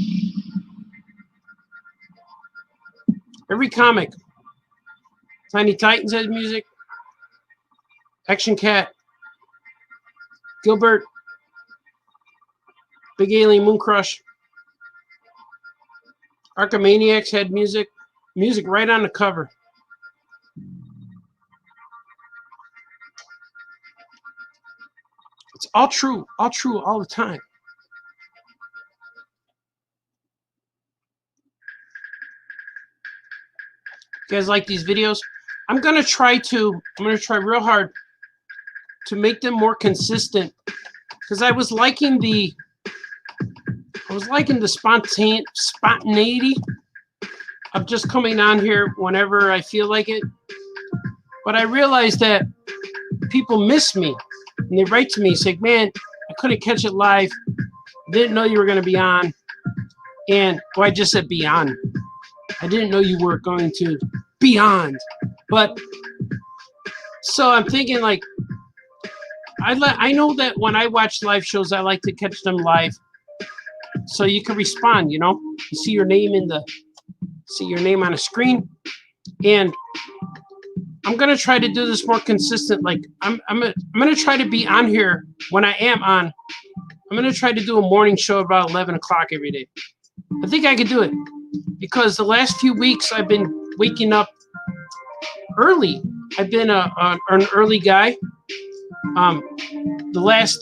Every comic. Tiny Titans has music. Action Cat. Gilbert. Big Alien Moon Crush. Archimaniacs had music. Music right on the cover. It's all true all the time. You guys like these videos? I'm gonna try real hard to make them more consistent, because I was liking the spontaneity of just coming on here whenever I feel like it. But I realized that people miss me, and they write to me saying, man, I couldn't catch it live, didn't know you were going to be on, and well, I just said be on. I didn't know you were going to be on. But so I'm thinking, like, I know that when I watch live shows, I like to catch them live, so you can respond. You know, you see your name on a screen, and I'm gonna try to do this more consistent. Like I'm gonna try to be on here when I am on. I'm gonna try to do a morning show about 11 o'clock every day. I think I can do it, because the last few weeks I've been waking up early. I've been an early guy. The last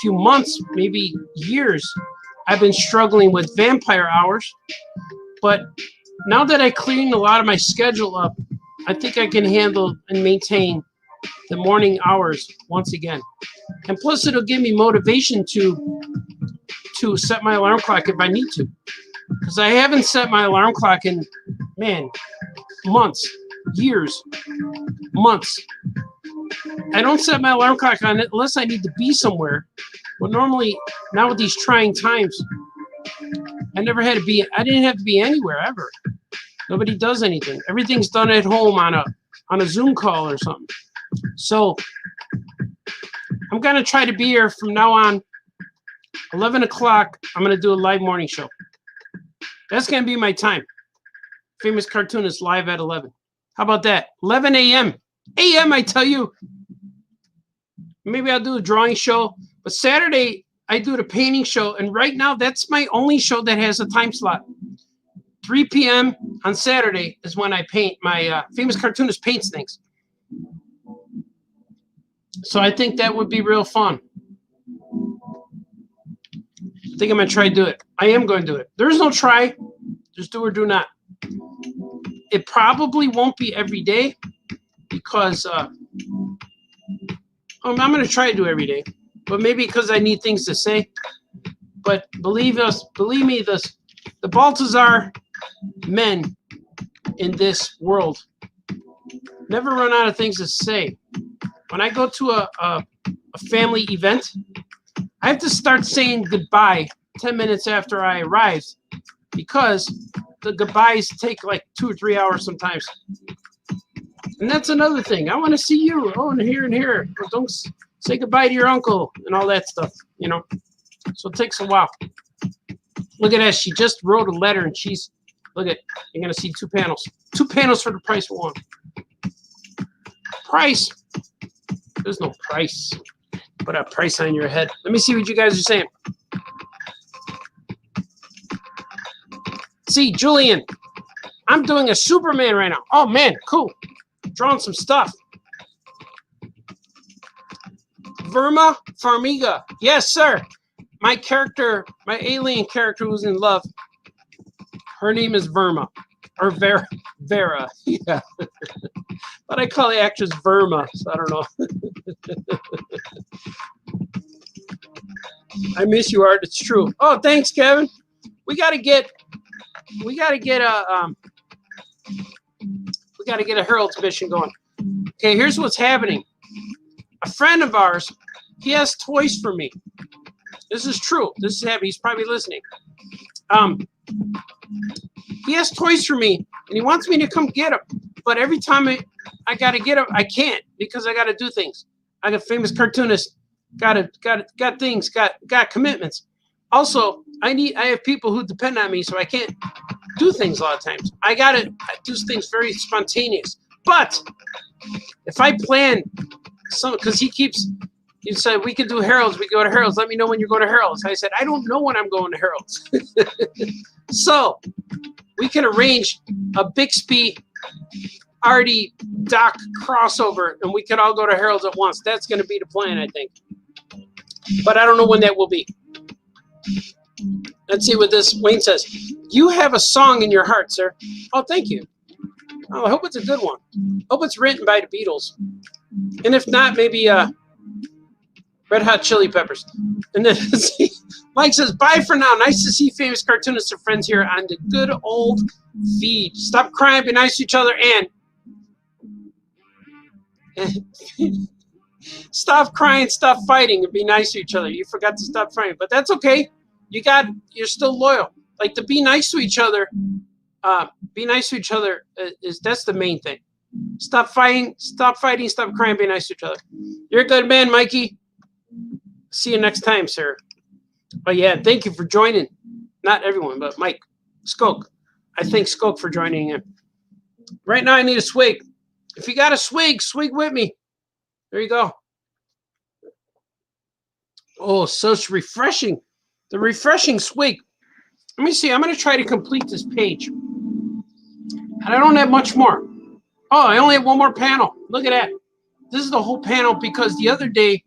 few months, maybe years, I've been struggling with vampire hours. But now that I cleaned a lot of my schedule up, I think I can handle and maintain the morning hours once again. And plus, it'll give me motivation to set my alarm clock if I need to. Because I haven't set my alarm clock in, man, months, years, months. I don't set my alarm clock on it unless I need to be somewhere. But normally, now with these trying times, I didn't have to be anywhere ever. Nobody does anything. Everything's done at home on a Zoom call or something. So I'm gonna try to be here from now on. 11 o'clock, I'm gonna do a live morning show. That's gonna be my time. Famous Cartoonist live at 11. How about that? 11 a.m. a.m. I tell you. Maybe I'll do a drawing show. But Saturday, I do the painting show. And right now, that's my only show that has a time slot. 3 p.m. on Saturday is when I paint. My Famous Cartoonist paints things. So I think that would be real fun. I think I'm going to try to do it. I am going to do it. There's no try. Just do or do not. It probably won't be every day, because I'm going to try to do every day. But maybe because I need things to say. But believe me, the BALTAZAR men in this world never run out of things to say. When I go to a a family event, I have to start saying goodbye 10 minutes after I arrive because the goodbyes take like 2 or 3 hours sometimes. And that's another thing. I want to see you. Oh, and here and here. Well, don't say goodbye to your uncle and all that stuff, you know. So it takes a while. Look at that. She just wrote a letter and she's, look at, you're going to see 2 panels. 2 panels for the price of 1. Price. There's no price. Put a price on your head. Let me see what you guys are saying. See, Julian, I'm doing a Superman right now. Oh, man, cool. Drawing some stuff. Verma Farmiga. Yes, sir. My character, my alien character who's in love, her name is Verma. Or Vera. Yeah. But I call the actress Verma, so I don't know. I miss you, Art. It's true. Oh, thanks, Kevin. We gotta get a Herald's mission going. Okay, here's what's happening. A friend of ours, he has toys for me. This is true. This is happening. He's probably listening. He has toys for me, and he wants me to come get them. But every time I gotta get them, I can't because I gotta do things. I got famous cartoonist. Got things. Got commitments. Also, I have people who depend on me, so I can't do things a lot of times. I do things very spontaneous. But if I plan some, because he said we could do Herald's, we go to Herald's. Let me know when you go to Herald's. I said I don't know when I'm going to Herald's. So we can arrange a Bixby Artie Doc crossover, and we could all go to Herald's at once. That's going to be the plan, I think. But I don't know when that will be. Let's see what this Wayne says. You have a song in your heart, sir. Oh, thank you. Oh, I hope it's a good one. Hope it's written by the Beatles. And if not, maybe Red Hot Chili Peppers. And then Mike says, bye for now. Nice to see famous cartoonists and friends here on the good old feed. Stop crying, be nice to each other, and stop crying, stop fighting, and be nice to each other. You forgot to stop fighting, but that's okay. You're still loyal. Like, to be nice to each other. That's the main thing. Stop fighting, stop crying, be nice to each other. You're a good man, Mikey. See you next time, sir. Oh yeah, thank you for joining. Not everyone, but Mike, Skoke. I thank Skoke for joining in. Right now I need a swig. If you got a swig with me. There you go. Oh, such refreshing. The refreshing swig. Let me see. I'm going to try to complete this page. And I don't have much more. Oh, I only have one more panel. Look at that. This is the whole panel because the other day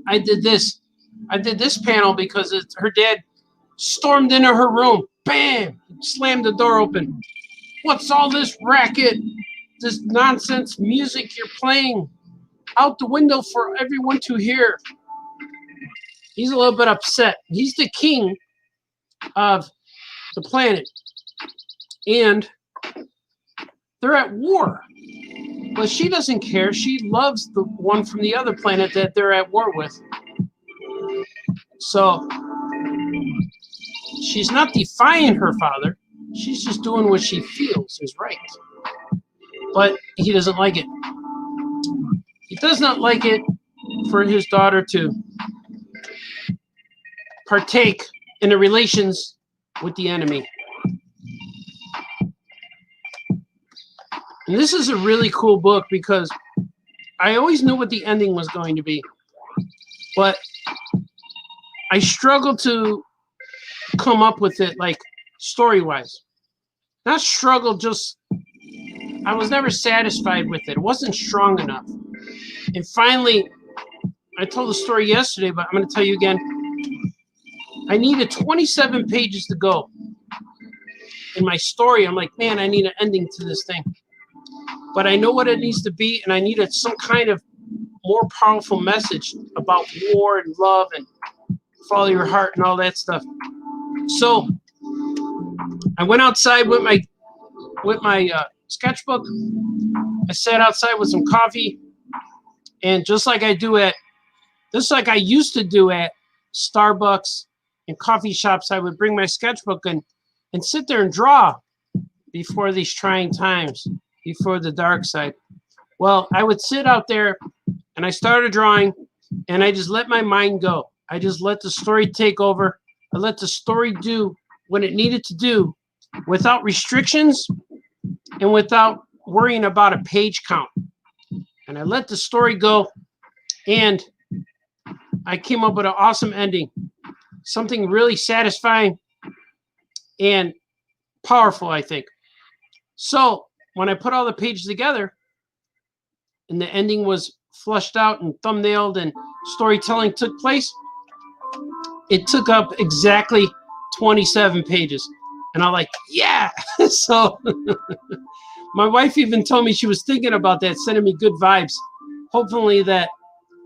I did this. I did this panel because her dad stormed into her room. Bam! Slammed the door open. What's all this racket? This nonsense music you're playing out the window for everyone to hear. He's a little bit upset. He's the king of the planet. And they're at war. But she doesn't care. She loves the one from the other planet that they're at war with. So she's not defying her father. She's just doing what she feels is right. But he doesn't like it. He does not like it for his daughter to partake in the relations with the enemy. And this is a really cool book because I always knew what the ending was going to be. But I struggled to come up with it, like, story-wise. Not struggle, just... I was never satisfied with it. It wasn't strong enough. And finally, I told the story yesterday, but I'm going to tell you again. I needed 27 pages to go in my story. I'm like, man, I need an ending to this thing. But I know what it needs to be, and I needed some kind of more powerful message about war and love and follow your heart and all that stuff. So I went outside with my sketchbook. I sat outside with some coffee, and just like I do at Just like I used to do at Starbucks and coffee shops. I would bring my sketchbook and sit there and draw before these trying times, before the dark side. Well, I would sit out there and I started drawing and I just let my mind go. I just let the story take over. I let the story do what it needed to do without restrictions and without worrying about a page count. And I let the story go, and I came up with an awesome ending, something really satisfying and powerful, I think. So when I put all the pages together and the ending was flushed out and thumbnailed and storytelling took place, it took up exactly 27 pages. And I'm like, yeah. So my wife even told me she was thinking about that, sending me good vibes. Hopefully that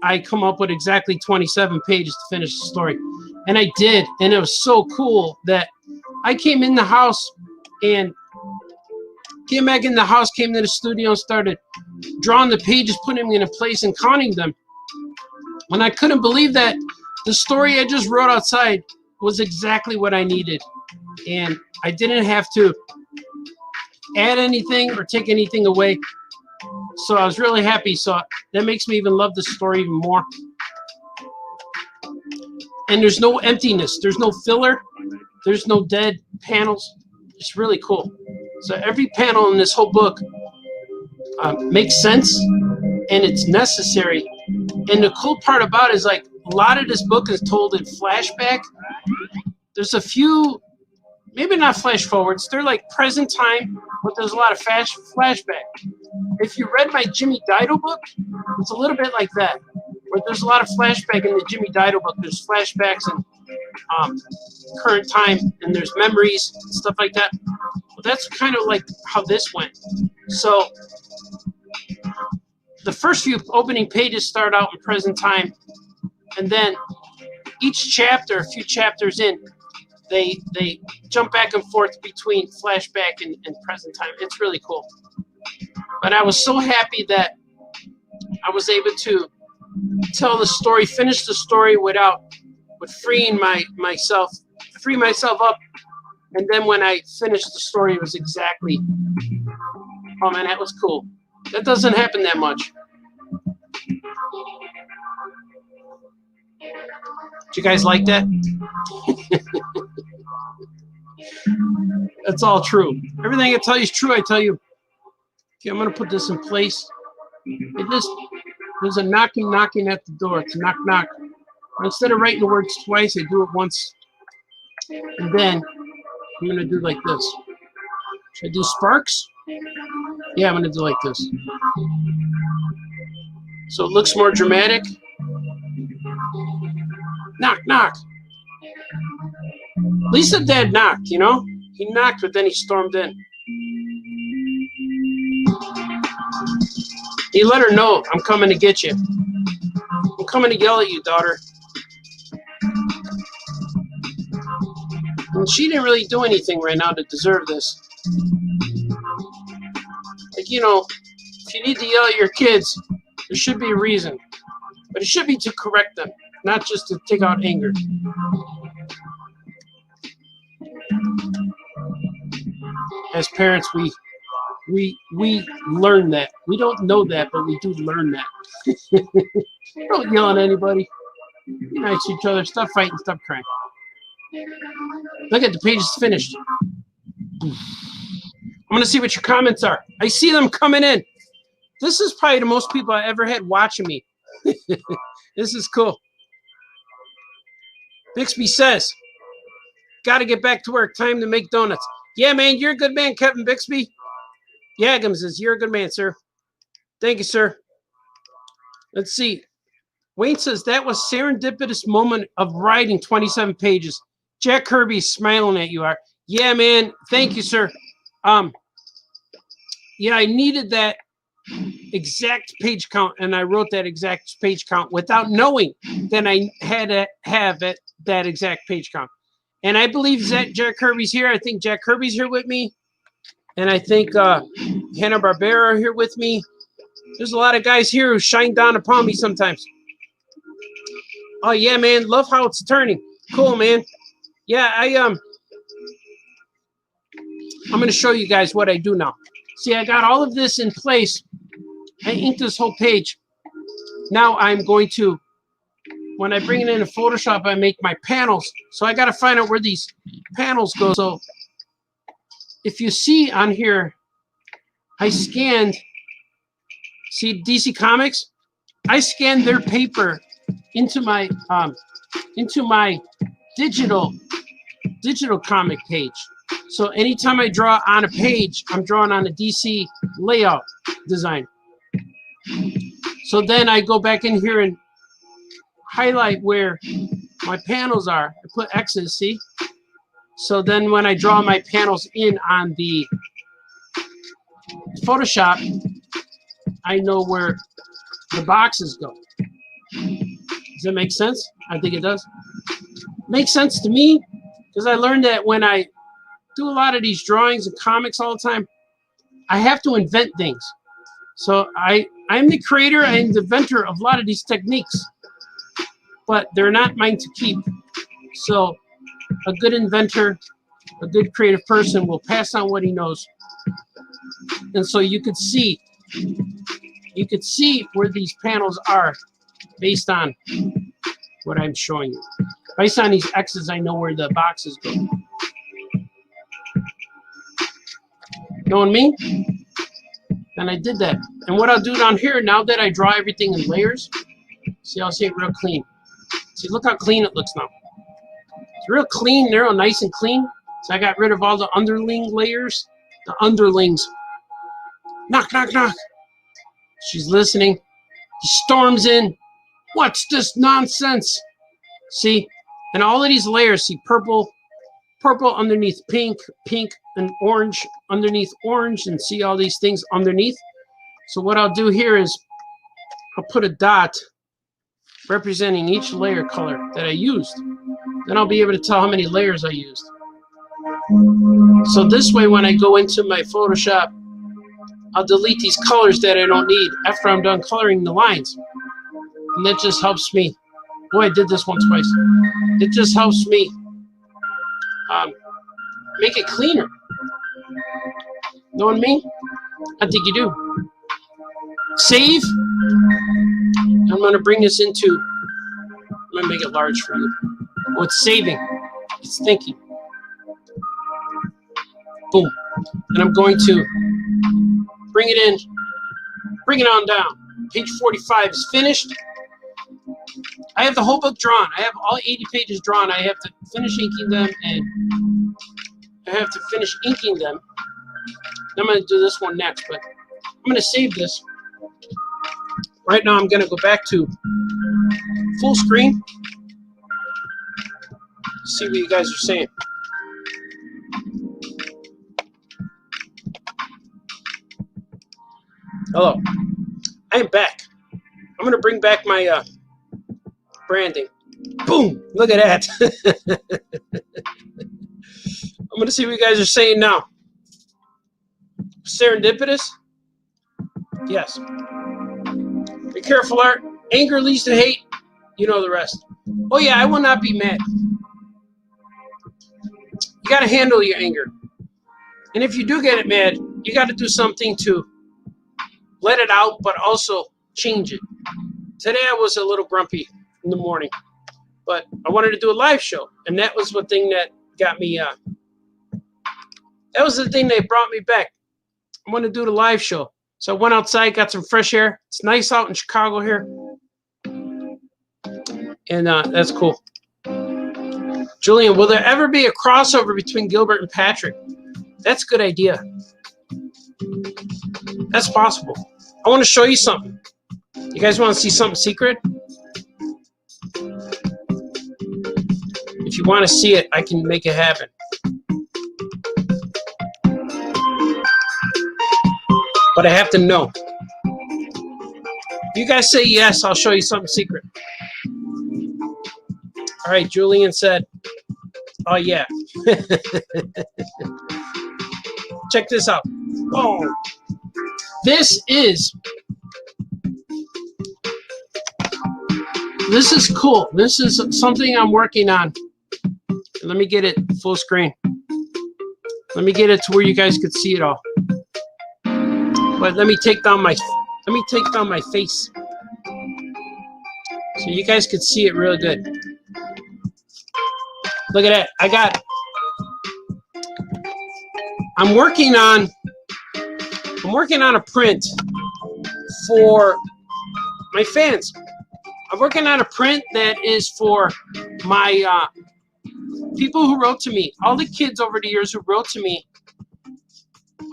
I come up with exactly 27 pages to finish the story. And I did. And it was so cool that I came in the house and came back in the house, came to the studio and started drawing the pages, putting them in place and counting them. And I couldn't believe that the story I just wrote outside was exactly what I needed. And I didn't have to add anything or take anything away. So I was really happy. So that makes me even love the story even more. And there's no emptiness. There's no filler. There's no dead panels. It's really cool. So every panel in this whole book makes sense and it's necessary. And the cool part about it is, like, a lot of this book is told in flashback. There's a few, maybe not flash forwards, they're like present time, but there's a lot of flashback. If you read my Jimmy Dido book, it's a little bit like that, where there's a lot of flashback in the Jimmy Dido book. There's flashbacks and current time, and there's memories and stuff like that. But that's kind of like how this went. So the first few opening pages start out in present time, and then each chapter, a few chapters in, they jump back and forth between flashback and present time. It's really cool. But I was so happy that I was able to tell the story, finish the story with freeing myself up. And then when I finished the story, it was exactly, oh man, that was cool. That doesn't happen that much. Do you guys like that? That's all true. Everything I tell you is true, I tell you. Okay, I'm going to put this in place. There's a knocking at the door. It's a knock, knock. Instead of writing the words twice, I do it once. And then I'm going to do like this. Should I do sparks? Yeah, I'm going to do like this. So it looks more dramatic. Knock, knock. At least the dad knocked, you know? He knocked, but then he stormed in. He let her know, I'm coming to get you. I'm coming to yell at you, daughter. And she didn't really do anything right now to deserve this. Like, you know, if you need to yell at your kids, there should be a reason. But it should be to correct them, not just to take out anger. As parents, we learn that. We don't know that, but we do learn that. Don't yell at anybody. Be nice to each other. Stop fighting. Stop crying. Look at the page is finished. I'm going to see what your comments are. I see them coming in. This is probably the most people I ever had watching me. This is cool. Bixby says, got to get back to work. Time to make donuts. Yeah, man, you're a good man, Kevin Bixby. Yagam says, you're a good man, sir. Thank you, sir. Let's see. Wayne says, that was serendipitous moment of writing 27 pages. Jack Kirby's smiling at you. Yeah, man. Thank you, sir. Yeah, I needed that exact page count, and I wrote that exact page count without knowing that I had to have that exact page count. And I believe that Jack Kirby's here. I think Jack Kirby's here with me. And I think Hanna-Barbera are here with me. There's a lot of guys here who shine down upon me sometimes. Oh yeah, man. Love how it's turning. Cool, man. Yeah, I'm gonna show you guys what I do now. See, I got all of this in place. I inked this whole page. Now I'm going to, when I bring it into Photoshop, I make my panels. So I got to find out where these panels go. So if you see on here, I scanned, see DC Comics? I scanned their paper into my digital comic page. So anytime I draw on a page, I'm drawing on a DC layout design. So then I go back in here and highlight where my panels are. I put X's, see? So then when I draw my panels in on the Photoshop, I know where the boxes go. Does that make sense? I think it does. Makes sense to me because I learned that when I do a lot of these drawings and comics all the time, I have to invent things. So I'm the creator and the inventor of a lot of these techniques, but they're not mine to keep. So a good inventor, a good creative person will pass on what he knows. And so you could see where these panels are based on what I'm showing you. Based on these X's, I know where the boxes go. Know what I mean? And I did that. And what I'll do down here, now that I draw everything in layers, see, I'll see it real clean. See, look how clean it looks now. It's real clean, they're all nice and clean. So I got rid of all the underling layers, the underlings. Knock, knock, knock. She's listening. He storms in. What's this nonsense? See, and all of these layers, see, purple underneath pink, pink and orange underneath orange, and see all these things underneath. So what I'll do here is I'll put a dot representing each layer color that I used. Then I'll be able to tell how many layers I used. So this way, when I go into my Photoshop, I'll delete these colors that I don't need after I'm done coloring the lines. And that just helps me. Boy, I did this one twice. It just helps me make it cleaner. Know what I mean? I think you do. Save. I'm going to bring this into, I'm going to make it large for you. Oh, it's saving. It's thinking. Boom. And I'm going to bring it in, bring it on down. Page 45 is finished. I have the whole book drawn. I have all 80 pages drawn. I have to finish inking them, and I have to finish inking them. I'm going to do this one next, but I'm going to save this. Right now, I'm going to go back to full screen. See what you guys are saying. Hello. I am back. I'm going to bring back my branding. Boom! Look at that. I'm going to see what you guys are saying now. Serendipitous? Yes. Be careful, Art. Anger leads to hate. You know the rest. Oh, yeah, I will not be mad. You got to handle your anger. And if you do get it mad, you got to do something to let it out, but also change it. Today I was a little grumpy in the morning, but I wanted to do a live show, and that was the thing that got me, that was the thing that brought me back. I want to do the live show. So I went outside, got some fresh air. It's nice out in Chicago here. And that's cool. Julian, will there ever be a crossover between Gilbert and Patrick? That's a good idea. That's possible. I want to show you something. You guys want to see something secret? If you want to see it, I can make it happen. But I have to know. If you guys say yes, I'll show you something secret. All right, Julian said, oh, yeah. Check this out. Oh, this is This is cool. This is something I'm working on. Let me get it full screen. Let me get it to where you guys could see it all. But let me take down my face so you guys could see it real good. Look at that. I'm working on a print for my fans. I'm working on a print that is for my people who wrote to me. All the kids over the years who wrote to me.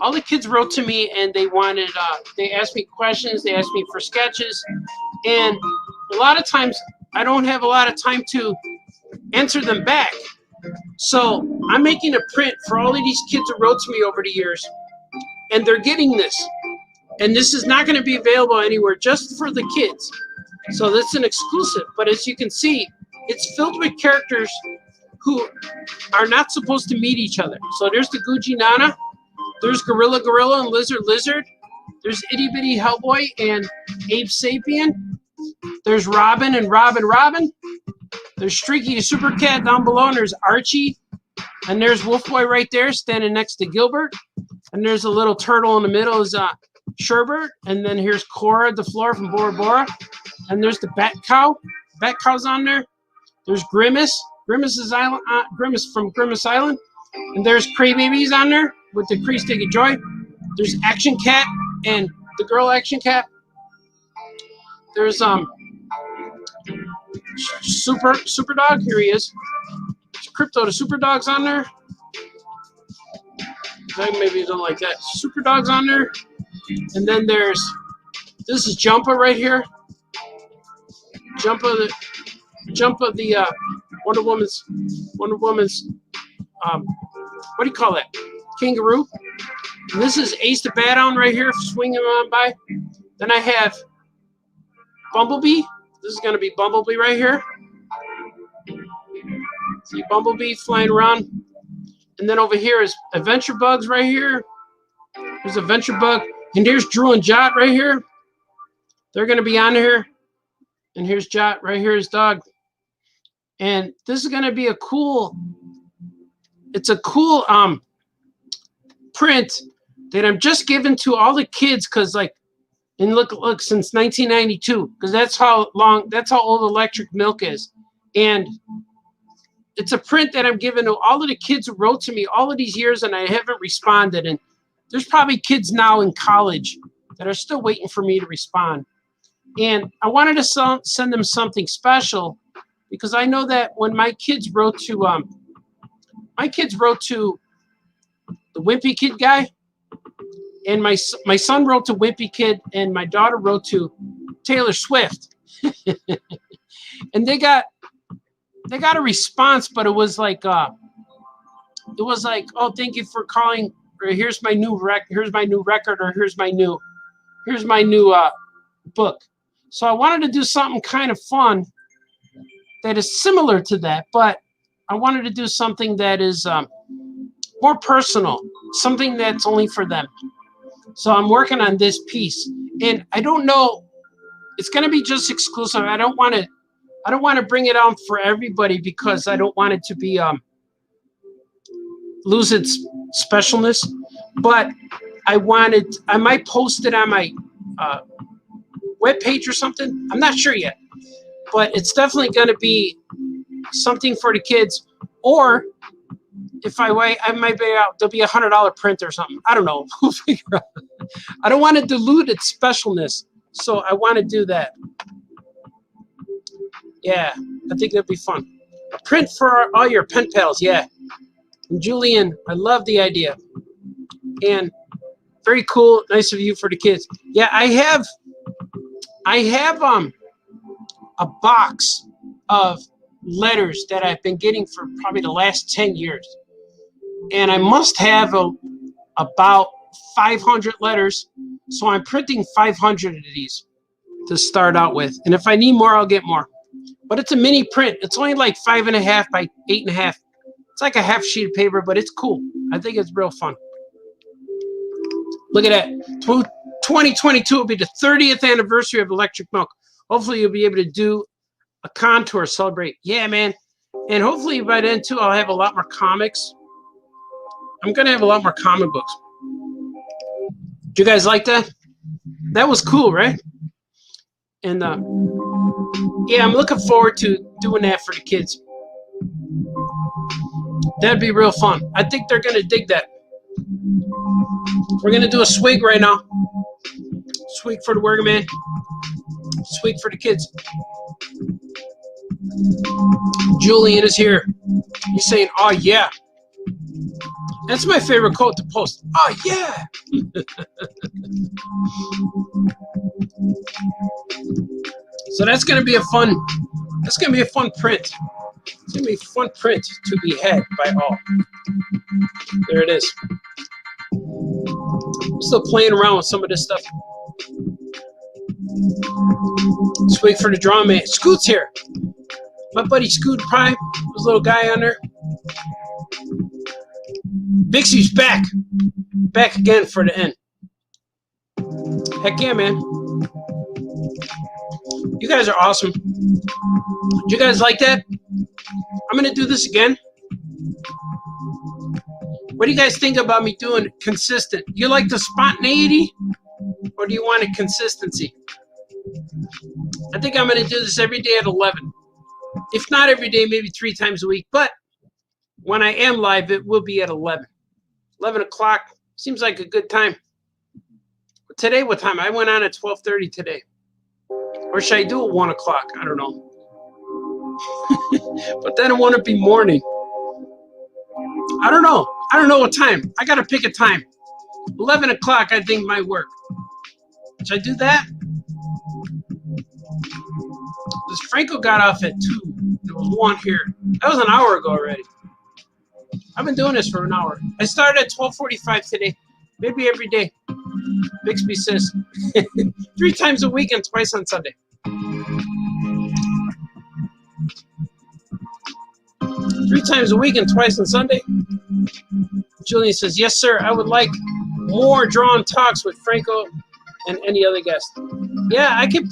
All the kids wrote to me and they wanted, they asked me questions, they asked me for sketches, and a lot of times I don't have a lot of time to answer them back. So I'm making a print for all of these kids who wrote to me over the years, and they're getting this. And this is not going to be available anywhere, just for the kids. So that's an exclusive. But as you can see, it's filled with characters who are not supposed to meet each other. So there's the Gucci Nana. There's Gorilla and Lizard. There's Itty Bitty Hellboy and Abe Sapien. There's Robin and Robin. There's Streaky the Super Cat down below, and there's Archie. And there's Wolf Boy right there standing next to Gilbert. And there's a little turtle in the middle is Sherbert. And then here's Cora the Floor from Bora Bora. And there's the Bat Cow. Bat Cow's on there. There's Grimace. Grimace from Grimace Island. And there's Crybabies on there with the Cree Stick of Joy. There's Action Cat and the girl Action Cat. There's Super Dog. Here he is. Crypto the Super Dog's on there. Maybe you don't like that. Super Dog's on there. And then this is Jumpa right here. Jumpa the Wonder Woman's what do you call that? Kangaroo. And this is Ace the Bat-Hound right here, swinging on by. Then I have Bumblebee. This is going to be Bumblebee right here. See Bumblebee flying around. And then over here is Adventure Bugs right here. There's Adventure Bug. And there's Drew and Jot right here. They're going to be on here. And here's Jot right here, his dog. And this is going to be a cool, it's a cool print that I'm just giving to all the kids because, like, and look, since 1992, because that's how old Electric Milk is. And it's a print that I'm giving to all of the kids who wrote to me all of these years and I haven't responded. And there's probably kids now in college that are still waiting for me to respond. And I wanted to send them something special because I know that when my kids wrote to the Wimpy Kid guy, and my son wrote to Wimpy Kid, and my daughter wrote to Taylor Swift, and they got a response, but it was like, oh, thank you for calling, or here's my new record, or here's my new book. So I wanted to do something kind of fun that is similar to that, but I wanted to do something that is more personal, something that's only for them. So I'm working on this piece, and I don't know, it's going to be just exclusive. I don't want to bring it out for everybody because I don't want it to be lose its specialness. But I might post it on my webpage or something. I'm not sure yet, but it's definitely going to be something for the kids. Or if I wait, I might be out. There'll be $100 print or something. I don't know. We'll figure out. I don't want to dilute its specialness, so I want to do that. Yeah, I think that'd be fun. A print for all your pen pals. Yeah, and Julian, I love the idea. And very cool, nice of you for the kids. Yeah, I have a box of letters that I've been getting for probably the last 10 years. And I must have about 500 letters. So I'm printing 500 of these to start out with. And if I need more, I'll get more. But it's a mini print. It's only like 5.5 by 8.5. It's like a half sheet of paper, but it's cool. I think it's real fun. Look at that. 2022 will be the 30th anniversary of Electric Milk. Hopefully you'll be able to do a contour celebrate. Yeah, man. And hopefully by then too, I'll have a lot more comics. I'm gonna have a lot more comic books. Do you guys like that? That was cool, right? And yeah, I'm looking forward to doing that for the kids. That'd be real fun. I think they're gonna dig that. We're gonna do a swig right now. Swig for the working man. Swig for the kids. Julian is here. He's saying, "Oh yeah." That's my favorite quote to post. "Oh yeah." So that's gonna be a fun. That's gonna be a fun print. It's gonna be a fun print to be had by all. There it is. I'm still playing around with some of this stuff. Swig for the drama man. Scoot's here. My buddy Scoot Pie, this little guy on there. Bixie's back. Back again for the end. Heck yeah, man. You guys are awesome. Do you guys like that? I'm going to do this again. What do you guys think about me doing consistent? You like the spontaneity or do you want a consistency? I think I'm going to do this every day at 11. If not every day, maybe 3 times a week. But when I am live, it will be at 11. 11 o'clock seems like a good time. Today, what time? I went on at 12:30 today. Or should I do it 1 o'clock? I don't know. But then it won't be morning. I don't know. I don't know what time. I got to pick a time. 11 o'clock, I think, might work. Should I do that? This Franco got off at 2. There was 1 here. That was an hour ago already. I've been doing this for an hour. I started at 12:45 today. Maybe every day. Bixby says 3 times a week and twice on Sunday. 3 times a week and twice on Sunday. Julian says, "Yes, sir. I would like more drawn talks with Franco and any other guest." Yeah, I could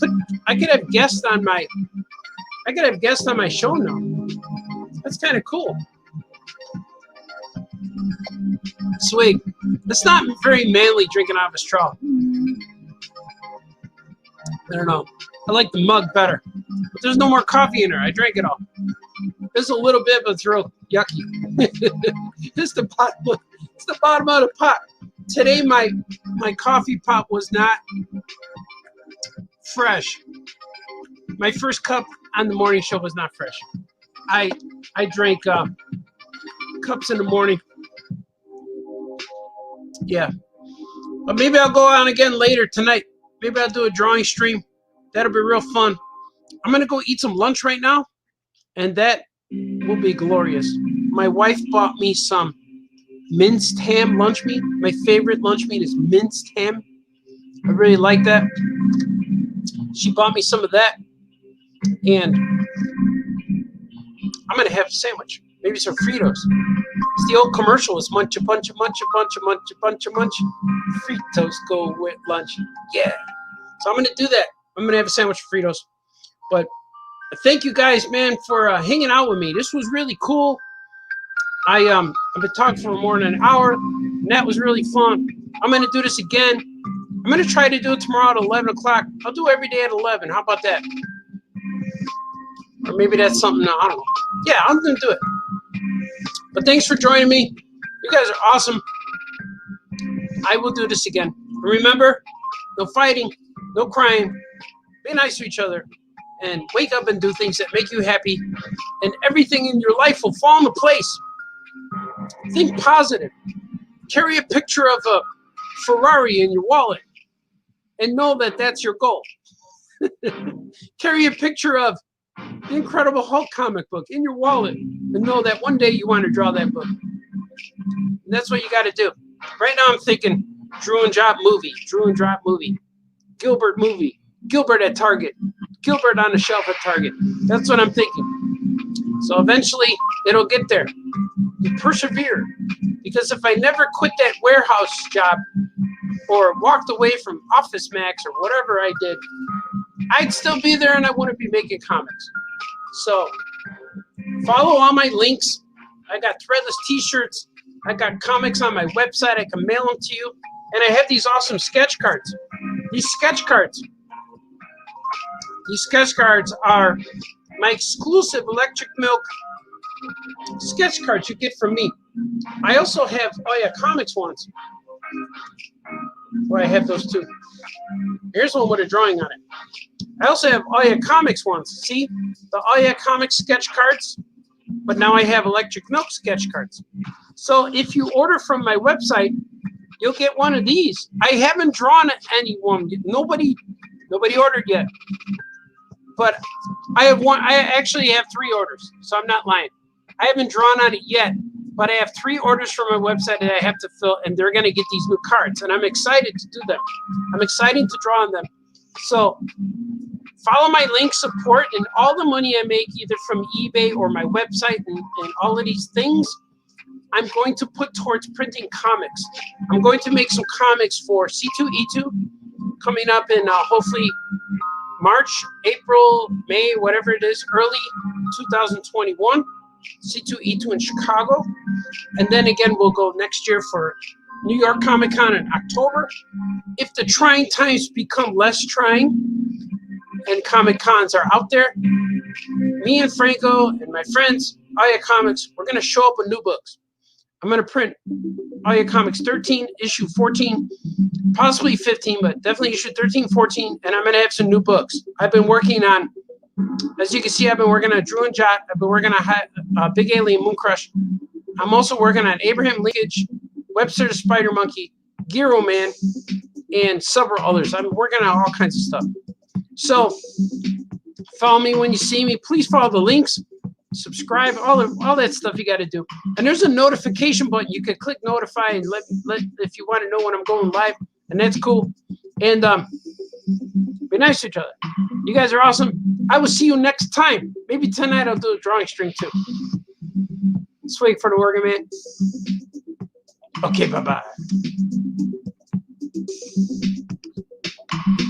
have guests on my show now. That's kind of cool. Swig. It's not very manly drinking out of a straw. I don't know. I like the mug better. But there's no more coffee in there. I drank it all. There's a little bit, but it's real yucky. It's the bottom of the pot. Today my coffee pot was not fresh. My first cup on the morning show was not fresh. I drank cups in the morning. Yeah. But maybe I'll go on again later tonight. Maybe I'll do a drawing stream. That'll be real fun. I'm going to go eat some lunch right now, and that will be glorious. My wife bought me some minced ham lunch meat. My favorite lunch meat is minced ham. I really like that. She bought me some of that, and I'm going to have a sandwich. Maybe some Fritos. It's the old commercial. It's munch a bunch, munch a bunch, munch a bunch, munch. Fritos go with lunch. Yeah. So I'm going to do that. I'm going to have a sandwich of Fritos. But thank you guys, man, for hanging out with me. This was really cool. I've been talking for more than an hour, and that was really fun. I'm going to do this again. I'm going to try to do it tomorrow at 11 o'clock. I'll do every day at 11. How about that? Or maybe that's something, I don't know. Yeah, I'm going to do it. But thanks for joining me. You guys are awesome. I will do this again. Remember, no fighting, no crying. Be nice to each other. And wake up and do things that make you happy. And everything in your life will fall into place. Think positive. Carry a picture of a Ferrari in your wallet. And know that that's your goal. Carry a picture of the Incredible Hulk comic book in your wallet. And know that one day you want to draw that book. And that's what you got to do. Right now I'm thinking Drew and Drop movie. Drew and Drop movie. Gilbert movie. Gilbert at Target. Gilbert on the shelf at Target. That's what I'm thinking. So eventually it'll get there. You persevere. Because if I never quit that warehouse job or walked away from Office Max or whatever I did, I'd still be there and I wouldn't be making comics. So follow all my links. I got threadless t-shirts. I got comics on my website. I can mail them to you. And I have these awesome sketch cards. These sketch cards are my exclusive Electric Milk sketch cards you get from me. I also have Comics ones, where I have those too. Here's one with a drawing on it. I also have Comics ones. See? The Comics sketch cards. But now I have Electric Milk sketch cards. So if you order from my website, you'll get one of these. I haven't drawn anyone. Nobody ordered yet. But I have one. I actually have 3 orders, so I'm not lying. I haven't drawn on it yet, but I have 3 orders from my website that I have to fill, and they're going to get these new cards, and I'm excited to do them. I'm excited to draw on them. So follow my link, support, and all the money I make, either from eBay or my website and all of these things, I'm going to put towards printing comics. I'm going to make some comics for C2E2 coming up in hopefully March, April, May, whatever it is, early 2021. C2E2 in Chicago. And then again, we'll go next year for New York Comic Con in October. If the trying times become less trying and Comic Cons are out there, me and Franco and my friends, Comics, we're going to show up with new books. I'm going to print Comics 13, issue 14, possibly 15, but definitely issue 13, 14, and I'm going to have some new books. I've been working on, as you can see, I've been working on Drew and Jot. I've been working on Big Alien Moon Crush. I'm also working on Abraham Linkage, Webster the Spider Monkey, Giro Man, and several others. I'm working on all kinds of stuff. So follow me when you see me. Please follow the links. Subscribe, all that stuff you got to do. And there's a notification button. You can click notify and let if you want to know when I'm going live, and that's cool. And be nice to each other. You guys are awesome. I will see you next time. Maybe tonight I'll do a drawing string too. Let's wait for the organ man. Okay, bye-bye.